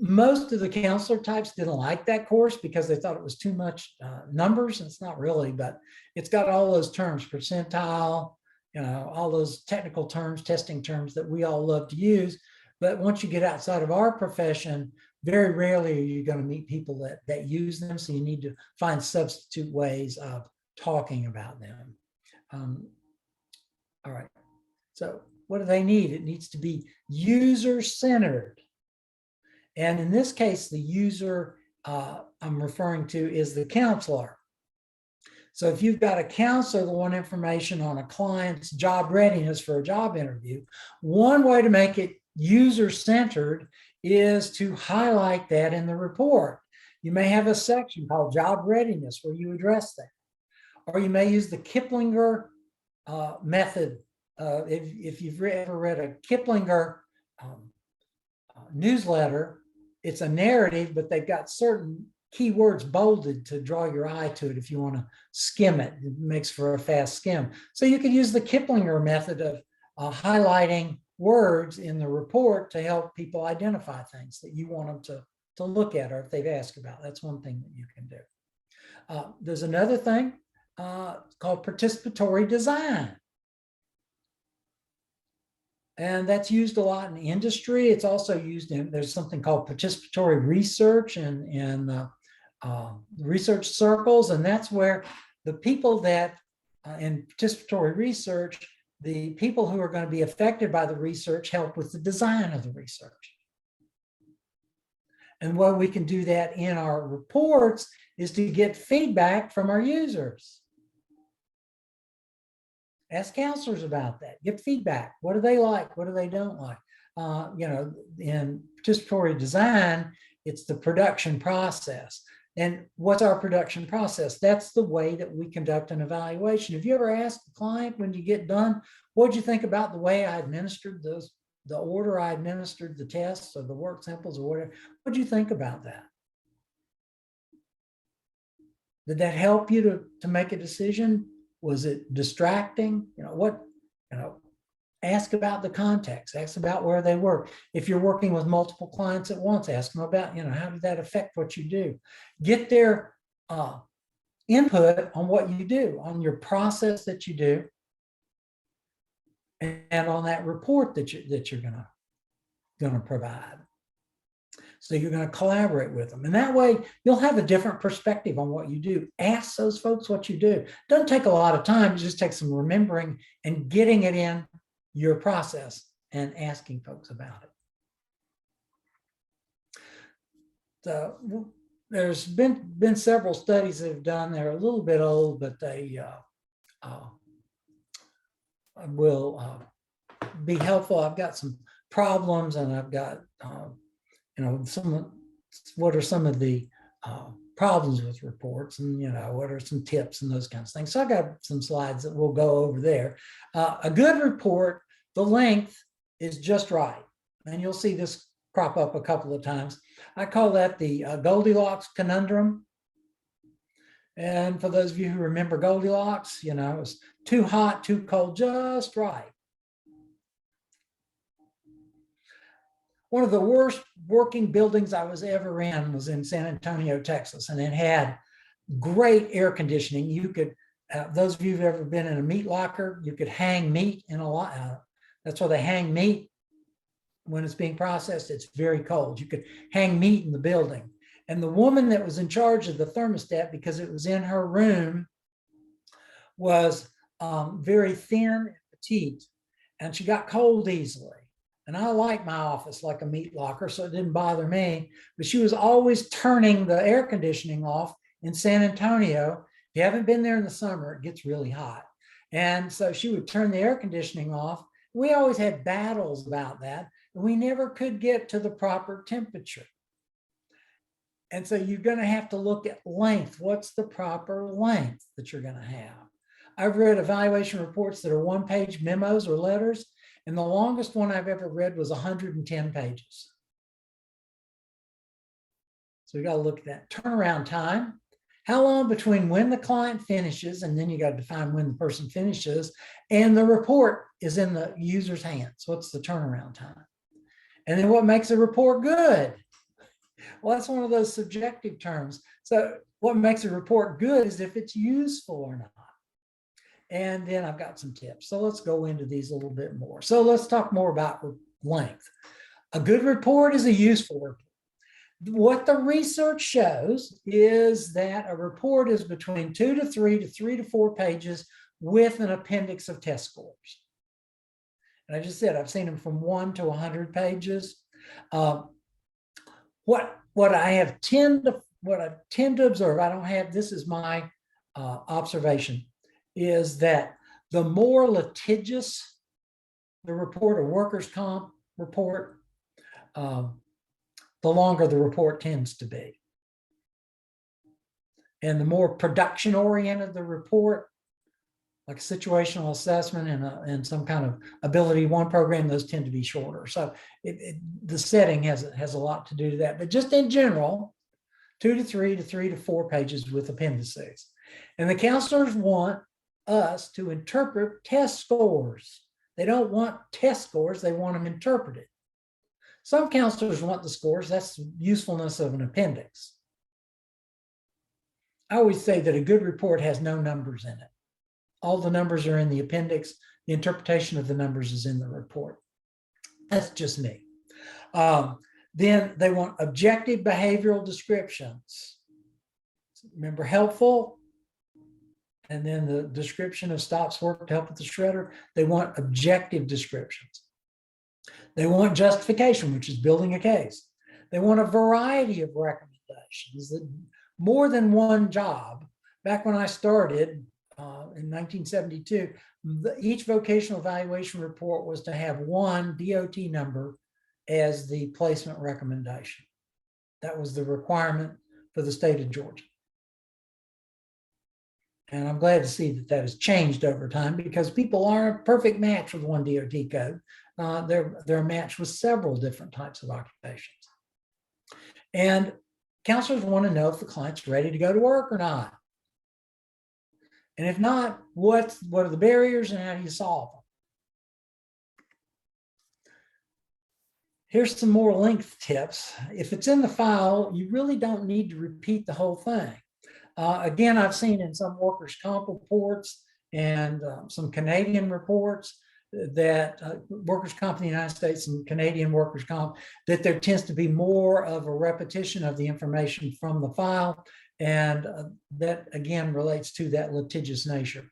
A: Most of the counselor types didn't like that course because they thought it was too much numbers. And it's not really, but it's got all those terms, percentile, all those technical terms, testing terms that we all love to use. But once you get outside of our profession, very rarely are you going to meet people that use them. So you need to find substitute ways of talking about them. All right. So what do they need? It needs to be user-centered. And in this case, the user I'm referring to is the counselor. So if you've got a counselor that wants information on a client's job readiness for a job interview, one way to make it user-centered is to highlight that in the report. You may have a section called job readiness where you address that. Or you may use the Kiplinger method. If you've ever read a Kiplinger newsletter, it's a narrative, but they've got certain keywords bolded to draw your eye to it if you want to skim it. It makes for a fast skim. So you could use the Kiplinger method of highlighting words in the report to help people identify things that you want them to look at, or if they've asked about. That's one thing that you can do. There's another thing called participatory design. And that's used a lot in industry. It's also used there's something called participatory research and research circles. And that's where the people that in participatory research, the people who are going to be affected by the research help with the design of the research. And what we can do that in our reports is to get feedback from our users. Ask counselors about that. Get feedback. What do they like? What do they don't like? In participatory design, it's the production process. And what's our production process? That's the way that we conduct an evaluation. Have you ever asked the client when you get done, what did you think about the way I administered those the order I administered the tests or the work samples or whatever? What'd you think about that? Did that help you to make a decision? Was it distracting? Ask about the context, ask about where they work. If you're working with multiple clients at once, ask them about, how did that affect what you do? Get their input on what you do, on your process that you do, and on that report that you're gonna provide. So you're going to collaborate with them. And that way you'll have a different perspective on what you do. Ask those folks what you do. It doesn't take a lot of time. It just takes some remembering and getting it in your process and asking folks about it. So there's been several studies that have done. They're a little bit old, but they will be helpful. I've got some problems, and I've got what are some of the problems with reports, and what are some tips and those kinds of things. So I got some slides that we'll go over there. A good report, the length is just right, and you'll see this crop up a couple of times. I call that the Goldilocks conundrum. And for those of you who remember Goldilocks, it was too hot, too cold, just right. One of the worst working buildings I was ever in was in San Antonio, Texas, and it had great air conditioning. You could, those of you who've ever been in a meat locker, you could hang meat in a lot. That's where they hang meat when it's being processed. It's very cold. You could hang meat in the building. And the woman that was in charge of the thermostat, because it was in her room, was very thin and petite, and she got cold easily. And I like my office like a meat locker, so it didn't bother me. But she was always turning the air conditioning off in San Antonio. If you haven't been there in the summer, it gets really hot. And so she would turn the air conditioning off. We always had battles about that, and we never could get to the proper temperature. And so you're going to have to look at length. What's the proper length that you're going to have? I've read evaluation reports that are one-page memos or letters, and the longest one I've ever read was 110 pages. So you got to look at that. Turnaround time. How long between when the client finishes, and then you got to define when the person finishes, and the report is in the user's hands. What's the turnaround time? And then what makes a report good? Well, that's one of those subjective terms. So what makes a report good is if it's useful or not. And then I've got some tips. So let's go into these a little bit more. So let's talk more about length. A good report is a useful report. What the research shows is that a report is between 2 to 3 to 3 to 4 pages with an appendix of test scores. And I just said, I've seen them from 1 to 100 pages. What I tend to observe, I don't have, this is my observation, is that the more litigious the report, or workers' comp report, the longer the report tends to be. And the more production oriented the report, like situational assessment and some kind of ability one program, those tend to be shorter. So the setting has a lot to do to that. But just in general, 2 to 3 to 3 to 4 pages with appendices. And the counselors want us to interpret test scores. They don't want test scores, they want them interpreted. Some counselors want the scores, that's the usefulness of an appendix. I always say that a good report has no numbers in it. All the numbers are in the appendix. The interpretation of the numbers is in the report. That's just me. Then they want objective behavioral descriptions. Remember, helpful, and then the description of stops work to help with the shredder. They want objective descriptions. They want justification, which is building a case. They want a variety of recommendations, that more than one job. Back when I started in 1972, each vocational evaluation report was to have one DOT number as the placement recommendation. That was the requirement for the state of Georgia. And I'm glad to see that that has changed over time, because people aren't a perfect match with one DOT code. they're a match with several different types of occupations. And counselors want to know if the client's ready to go to work or not. And if not, what are the barriers and how do you solve them? Here's some more length tips. If it's in the file, you really don't need to repeat the whole thing. Again, I've seen in some workers' comp reports and some Canadian reports that workers' comp in the United States and Canadian workers' comp, that there tends to be more of a repetition of the information from the file. And that again relates to that litigious nature.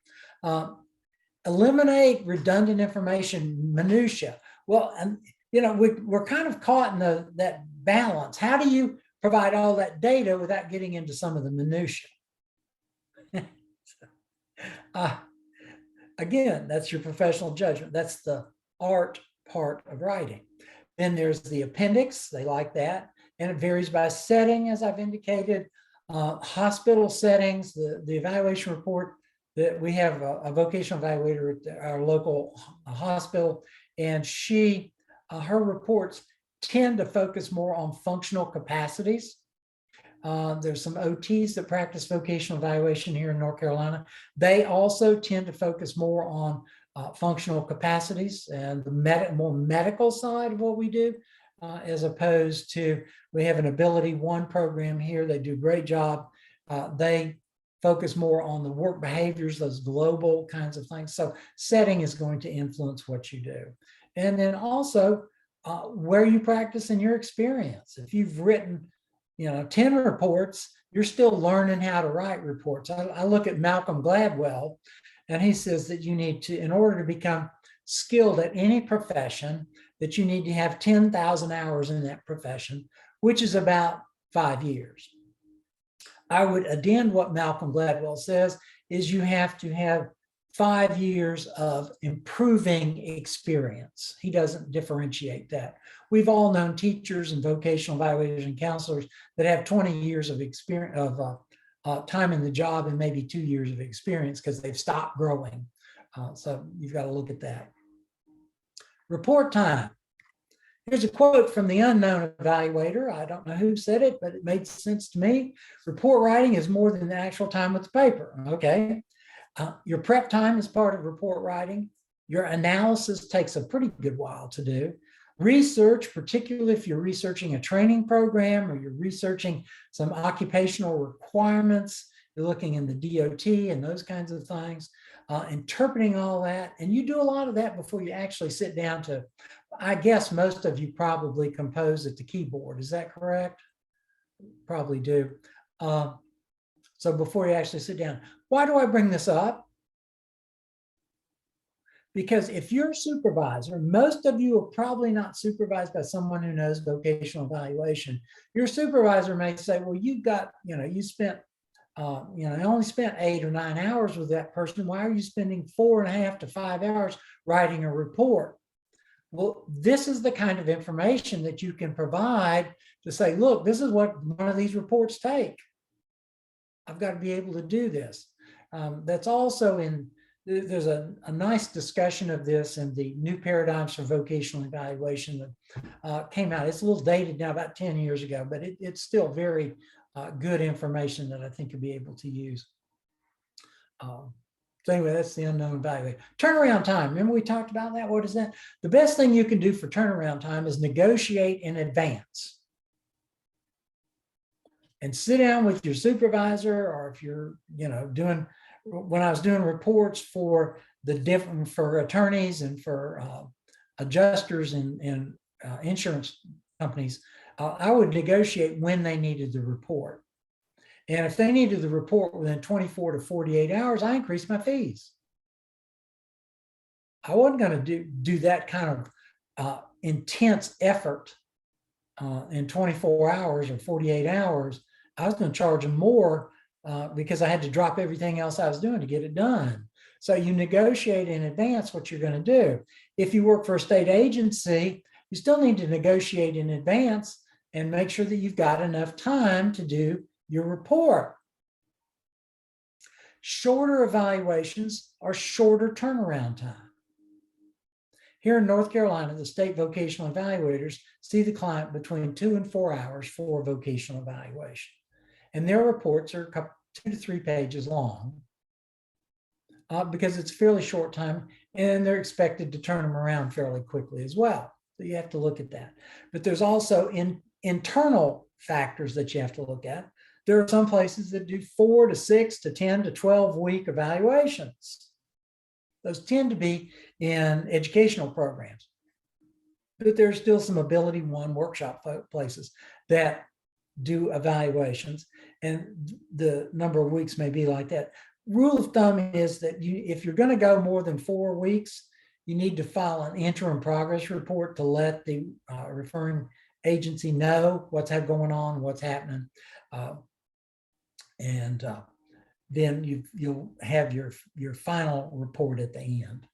A: Eliminate redundant information, minutia. Well, and we're kind of caught in that balance. How do you provide all that data without getting into some of the minutia? Again, that's your professional judgment. That's the art part of writing. Then there's the appendix. They like that. And it varies by setting, as I've indicated. Hospital settings, the evaluation report that we have a vocational evaluator at our local hospital, and her reports tend to focus more on functional capacities. There's some OTs that practice vocational evaluation here in North Carolina. They also tend to focus more on functional capacities and the more medical side of what we do, as opposed to, we have an Ability One program here. They do a great job. They focus more on the work behaviors, those global kinds of things. So setting is going to influence what you do. And then also where you practice in your experience. If you've written 10 reports, you're still learning how to write reports. I look at Malcolm Gladwell, and he says that you need to, in order to become skilled at any profession, that you need to have 10,000 hours in that profession, which is about 5 years. I would addend what Malcolm Gladwell says is you have to have 5 years of improving experience. He doesn't differentiate that. We've all known teachers and vocational evaluators and counselors that have 20 years of experience, of time in the job, and maybe 2 years of experience because they've stopped growing. So you've got to look at that. Report time. Here's a quote from the unknown evaluator. I don't know who said it, but it made sense to me. Report writing is more than the actual time with the paper. Okay. Your prep time is part of report writing. Your analysis takes a pretty good while to do. Research, particularly if you're researching a training program or you're researching some occupational requirements, you're looking in the DOT and those kinds of things, interpreting all that. And you do a lot of that before you actually sit down to, I guess most of you probably compose at the keyboard. Is that correct? Probably do. So before you actually sit down. Why do I bring this up? Because if you're a supervisor, most of you are probably not supervised by someone who knows vocational evaluation. Your supervisor may say, well, you've got, you spent, you only spent 8 or 9 hours with that person. Why are you spending 4.5 to 5 hours writing a report? Well, this is the kind of information that you can provide to say, look, this is what one of these reports take. I've got to be able to do this. That's also there's a nice discussion of this in the New Paradigms for Vocational Evaluation that came out. It's a little dated now, about 10 years ago, but it's still very good information that I think you'll be able to use. So anyway, that's the unknown evaluator. Turnaround time. Remember we talked about that? What is that? The best thing you can do for turnaround time is negotiate in advance. And sit down with your supervisor, or if you're, when I was doing reports for for attorneys and for adjusters and insurance companies, I would negotiate when they needed the report. And if they needed the report within 24 to 48 hours, I increased my fees. I wasn't going to do that kind of intense effort in 24 hours or 48 hours. I was going to charge them more because I had to drop everything else I was doing to get it done. So you negotiate in advance what you're going to do. If you work for a state agency, you still need to negotiate in advance and make sure that you've got enough time to do your report. Shorter evaluations are shorter turnaround time. Here in North Carolina, the state vocational evaluators see the client between 2 and 4 hours for a vocational evaluation. And their reports are 2 to 3 pages long because it's a fairly short time and they're expected to turn them around fairly quickly as well. So you have to look at that. But there's also internal factors that you have to look at. There are some places that do 4 to 6 to 10 to 12 week evaluations. Those tend to be in educational programs. But there's still some Ability One workshop places that do evaluations, and the number of weeks may be like that. Rule of thumb is that if you're going to go more than 4 weeks, you need to file an interim progress report to let the referring agency know what's going on, what's happening. Then you'll have your final report at the end.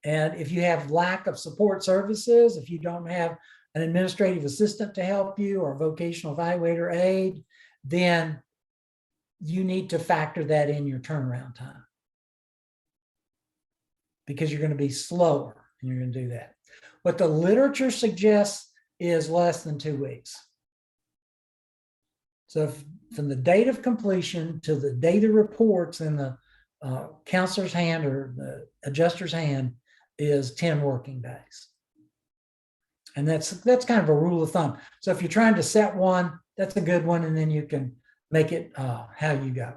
A: And if you have lack of support services, if you don't have an administrative assistant to help you or a vocational evaluator aide, then you need to factor that in your turnaround time, because you're going to be slower and you're going to do that. What the literature suggests is less than 2 weeks. So from the date of completion to the date of reports in the counselor's hand or the adjuster's hand is 10 working days. And that's kind of a rule of thumb. So if you're trying to set one, that's a good one, and then you can make it how you go.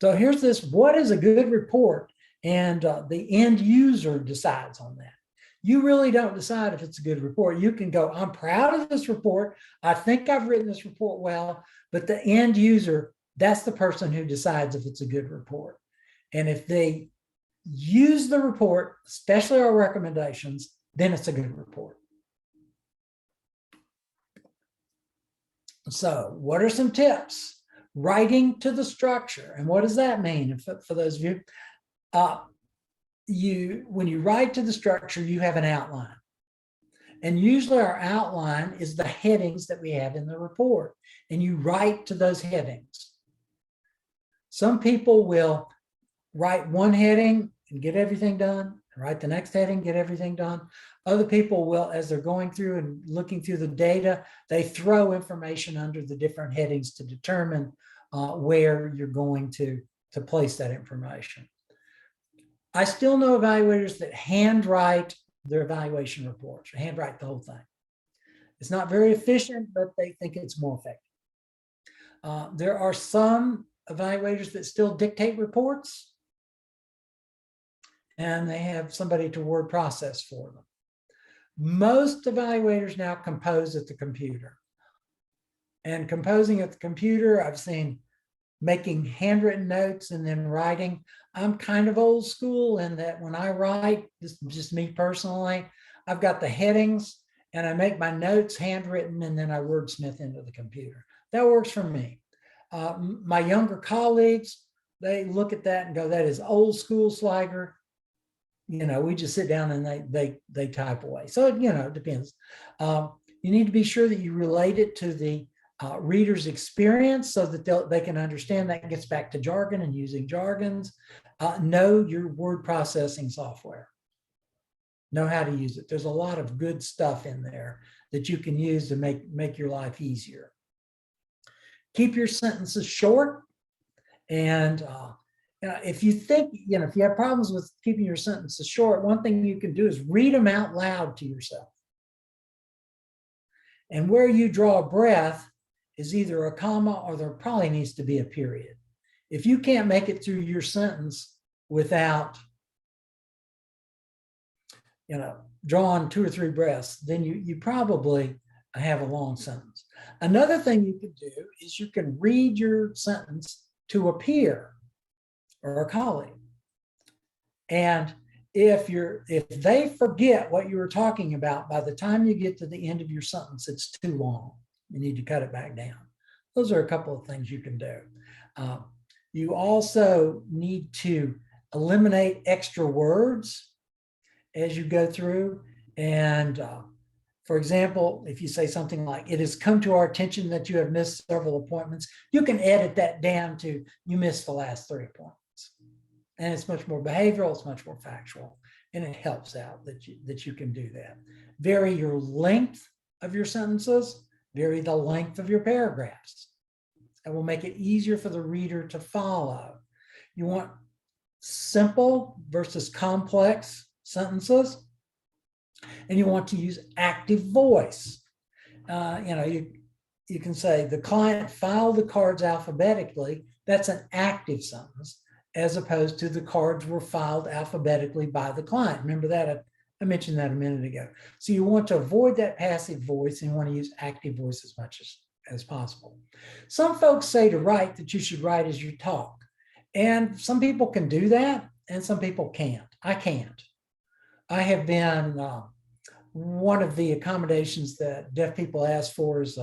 A: So here's this, what is a good report? And the end user decides on that. You really don't decide if it's a good report. You can go, I'm proud of this report. I think I've written this report well, but the end user, that's the person who decides if it's a good report. And if they use the report, especially our recommendations, then it's a good report. So what are some tips? Writing to the structure. And what does that mean? For those of you, when you write to the structure, you have an outline. And usually our outline is the headings that we have in the report. And you write to those headings. Some people will write one heading and get everything done, write the next heading, get everything done. Other people will, as they're going through and looking through the data, they throw information under the different headings to determine where you're going to place that information. I still know evaluators that handwrite their evaluation reports, or handwrite the whole thing. It's not very efficient, but they think it's more effective. There are some evaluators that still dictate reports, and they have somebody to word process for them. Most evaluators now compose at the computer. And composing at the computer, I've seen making handwritten notes and then writing. I'm kind of old school in that when I write, this is just me personally, I've got the headings and I make my notes handwritten and then I wordsmith into the computer. That works for me. My younger colleagues, they look at that and go, that is old school Sligar. You know, we just sit down and they type away. So, you know, it depends. You need to be sure that you relate it to the reader's experience so that they can understand. That gets back to jargon and using jargons. Know your word processing software. Know how to use it. There's a lot of good stuff in there that you can use to make your life easier. Keep your sentences short. And if you think, if you have problems with keeping your sentences short, one thing you can do is read them out loud to yourself. And where you draw a breath is either a comma or there probably needs to be a period. If you can't make it through your sentence without, drawing 2 or 3 breaths, then you probably have a long sentence. Another thing you can do is you can read your sentence to a peer or a colleague. And if they forget what you were talking about, by the time you get to the end of your sentence, it's too long. You need to cut it back down. Those are a couple of things you can do. You also need to eliminate extra words as you go through. And for example, if you say something like, it has come to our attention that you have missed several appointments, you can edit that down to, you missed the last 3 appointments. And it's much more behavioral, it's much more factual. and it helps out that you can do that. Vary your length of your sentences, vary the length of your paragraphs. That will make it easier for the reader to follow. You want simple versus complex sentences, and you want to use active voice. You can say the client filed the cards alphabetically. That's an active sentence, as opposed to the cards were filed alphabetically by the client. Remember that? I mentioned that a minute ago. So you want to avoid that passive voice, and you want to use active voice as much as possible. Some folks say to write that you should write as you talk. And some people can do that, and some people can't. I can't. I have been, one of the accommodations that deaf people ask for is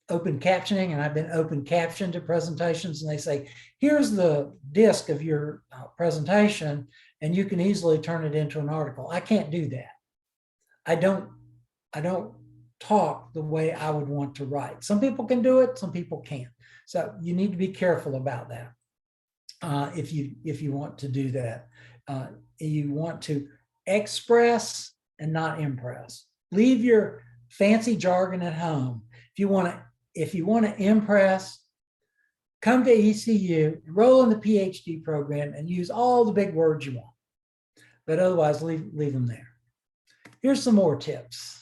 A: open captioning, and I've been open captioned at presentations, and they say, here's the disc of your presentation, and you can easily turn it into an article. I can't do that. I don't talk the way I would want to write. Some people can do it, some people can't. So you need to be careful about that. If you want to do that, you want to express and not impress. Leave your fancy jargon at home. If you want to impress, come to ECU, enroll in the PhD program, and use all the big words you want. But otherwise, leave them there. Here's some more tips.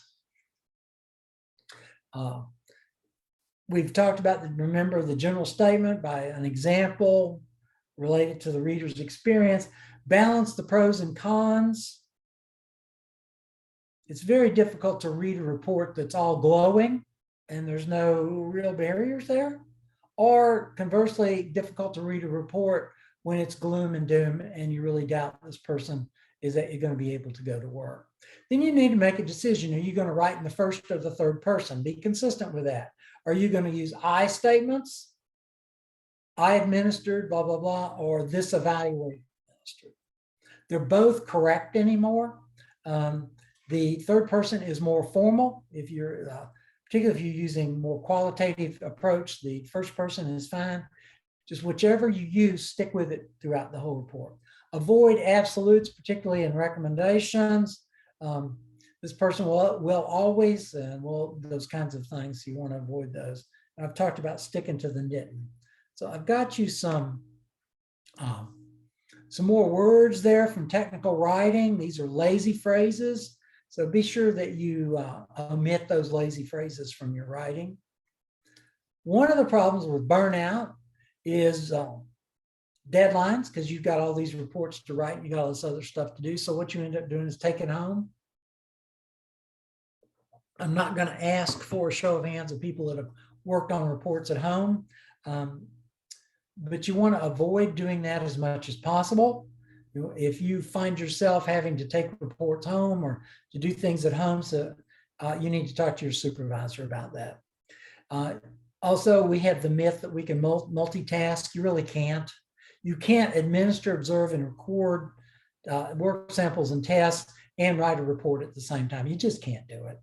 A: We've talked about remember the general statement by an example related to the reader's experience. Balance the pros and cons. It's very difficult to read a report that's all glowing and there's no real barriers there. Or conversely, difficult to read a report when it's gloom and doom and you really doubt this person is that you're going to be able to go to work. Then you need to make a decision. Are you going to write in the first or the third person? Be consistent with that. Are you going to use I statements? I administered, blah, blah, blah, or this evaluated administered. They're both correct anymore. The third person is more formal. If you're, particularly if you're using more qualitative approach, the first person is fine. Just whichever you use, stick with it throughout the whole report. Avoid absolutes, particularly in recommendations. This person will always, and those kinds of things, you want to avoid those. And I've talked about sticking to the knitting. So I've got you some more words there from technical writing. These are lazy phrases. So be sure that you omit those lazy phrases from your writing. One of the problems with burnout is deadlines, because you've got all these reports to write and you got all this other stuff to do. So what you end up doing is taking home. I'm not going to ask for a show of hands of people that have worked on reports at home, but you want to avoid doing that as much as possible. If you find yourself having to take reports home or to do things at home, so you need to talk to your supervisor about that. Also, we have the myth that we can multitask. You really can't. You can't administer, observe, and record work samples and tests and write a report at the same time. You just can't do it.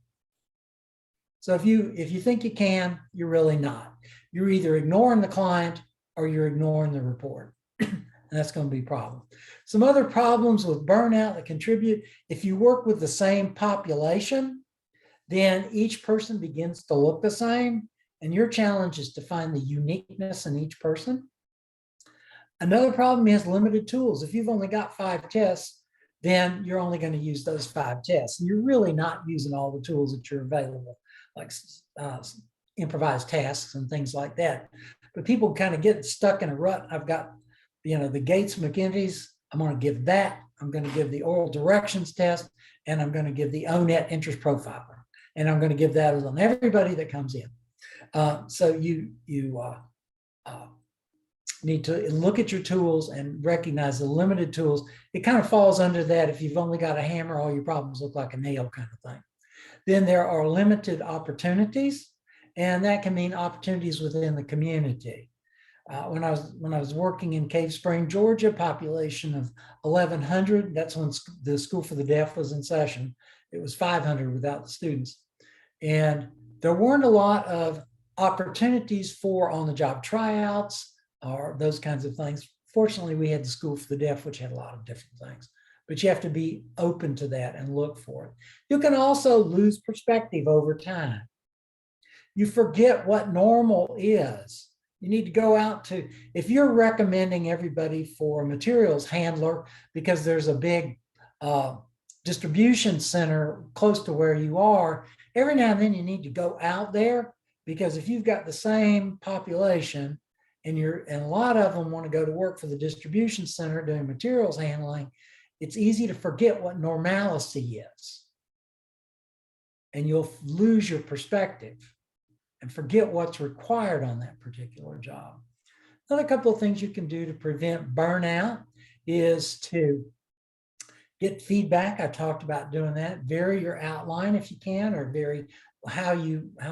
A: So if you think you can, you're really not. You're either ignoring the client or you're ignoring the report. And that's going to be a problem. Some other problems with burnout that contribute, if you work with the same population, then each person begins to look the same. And your challenge is to find the uniqueness in each person. Another problem is limited tools. If you've only got 5 tests, then you're only going to use those 5 tests. And you're really not using all the tools that you're available, like improvised tasks and things like that. But people kind of get stuck in a rut. I've got, the Gates McKenzie's. I'm going to give that. I'm going to give the oral directions test, and I'm going to give the ONET interest profiler, and I'm going to give that on everybody that comes in. So you need to look at your tools and recognize the limited tools. It kind of falls under that. If you've only got a hammer, all your problems look like a nail kind of thing. Then there are limited opportunities, and that can mean opportunities within the community. When I was working in Cave Spring, Georgia, population of 1,100. That's when the School for the Deaf was in session. It was 500 without the students, and there weren't a lot of opportunities for on-the-job tryouts or those kinds of things. Fortunately, we had the School for the Deaf, which had a lot of different things. but you have to be open to that and look for it. You can also lose perspective over time. You forget what normal is. You need to go out to, if you're recommending everybody for a materials handler because there's a big distribution center close to where you are, every now and then you need to go out there, because if you've got the same population and a lot of them want to go to work for the distribution center doing materials handling, it's easy to forget what normalcy is. And you'll lose your perspective and forget what's required on that particular job. Another couple of things you can do to prevent burnout is to get feedback. I talked about doing that. Vary your outline if you can, or vary how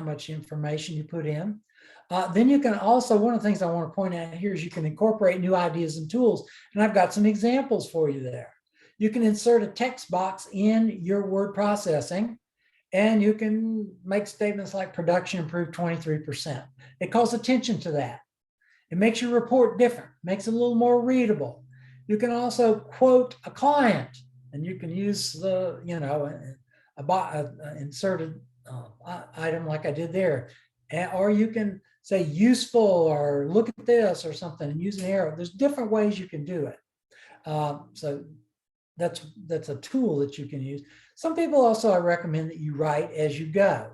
A: much information you put in. Then you can also, one of the things I want to point out here is you can incorporate new ideas and tools. And I've got some examples for you there. You can insert a text box in your word processing, and you can make statements like production improved 23%. It calls attention to that. It makes your report different, makes it a little more readable. You can also quote a client, and you can use the, inserted item like I did there. Or you can say useful, or look at this or something, and use an arrow. There's different ways you can do it. So that's a tool that you can use. Some people also, I recommend that you write as you go.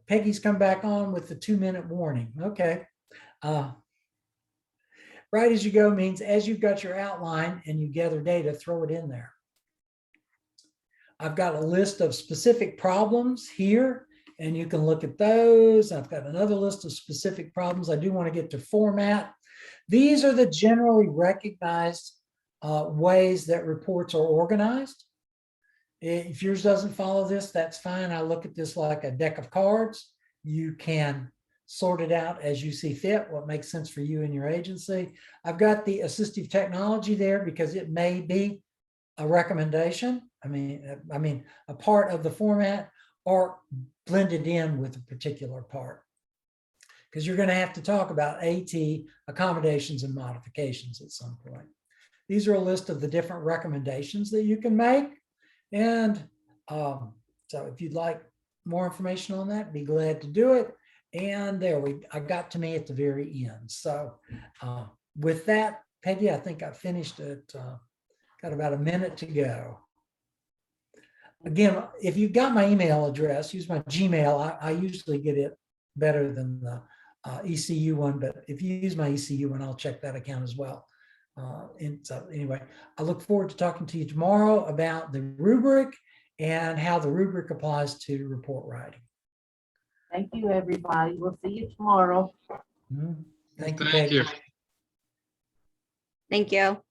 A: Peggy's come back on with the 2-minute warning. Okay. Write as you go means as you've got your outline and you gather data, throw it in there. I've got a list of specific problems here, and you can look at those. I've got another list of specific problems. I do want to get to format. These are the generally recognized ways that reports are organized. If yours doesn't follow this, that's fine. I look at this like a deck of cards. You can sort it out as you see fit, what makes sense for you and your agency. I've got the assistive technology there because it may be a recommendation. I mean, a part of the format, or blended in with a particular part, because you're going to have to talk about AT accommodations and modifications at some point. These are a list of the different recommendations that you can make. And so if you'd like more information on that, be glad to do it. And I got to me at the very end. So with that, Peggy, I think I finished it. Got about a minute to go. Again, if you've got my email address, use my Gmail. I usually get it better than the ECU one, but if you use my ECU one, I'll check that account as well. And so anyway, I look forward to talking to you tomorrow about the rubric and how the rubric applies to report writing.
B: Thank you, everybody. We'll see you tomorrow.
A: Thank you,
C: Thank
A: Peggy.
C: you.
D: Thank you.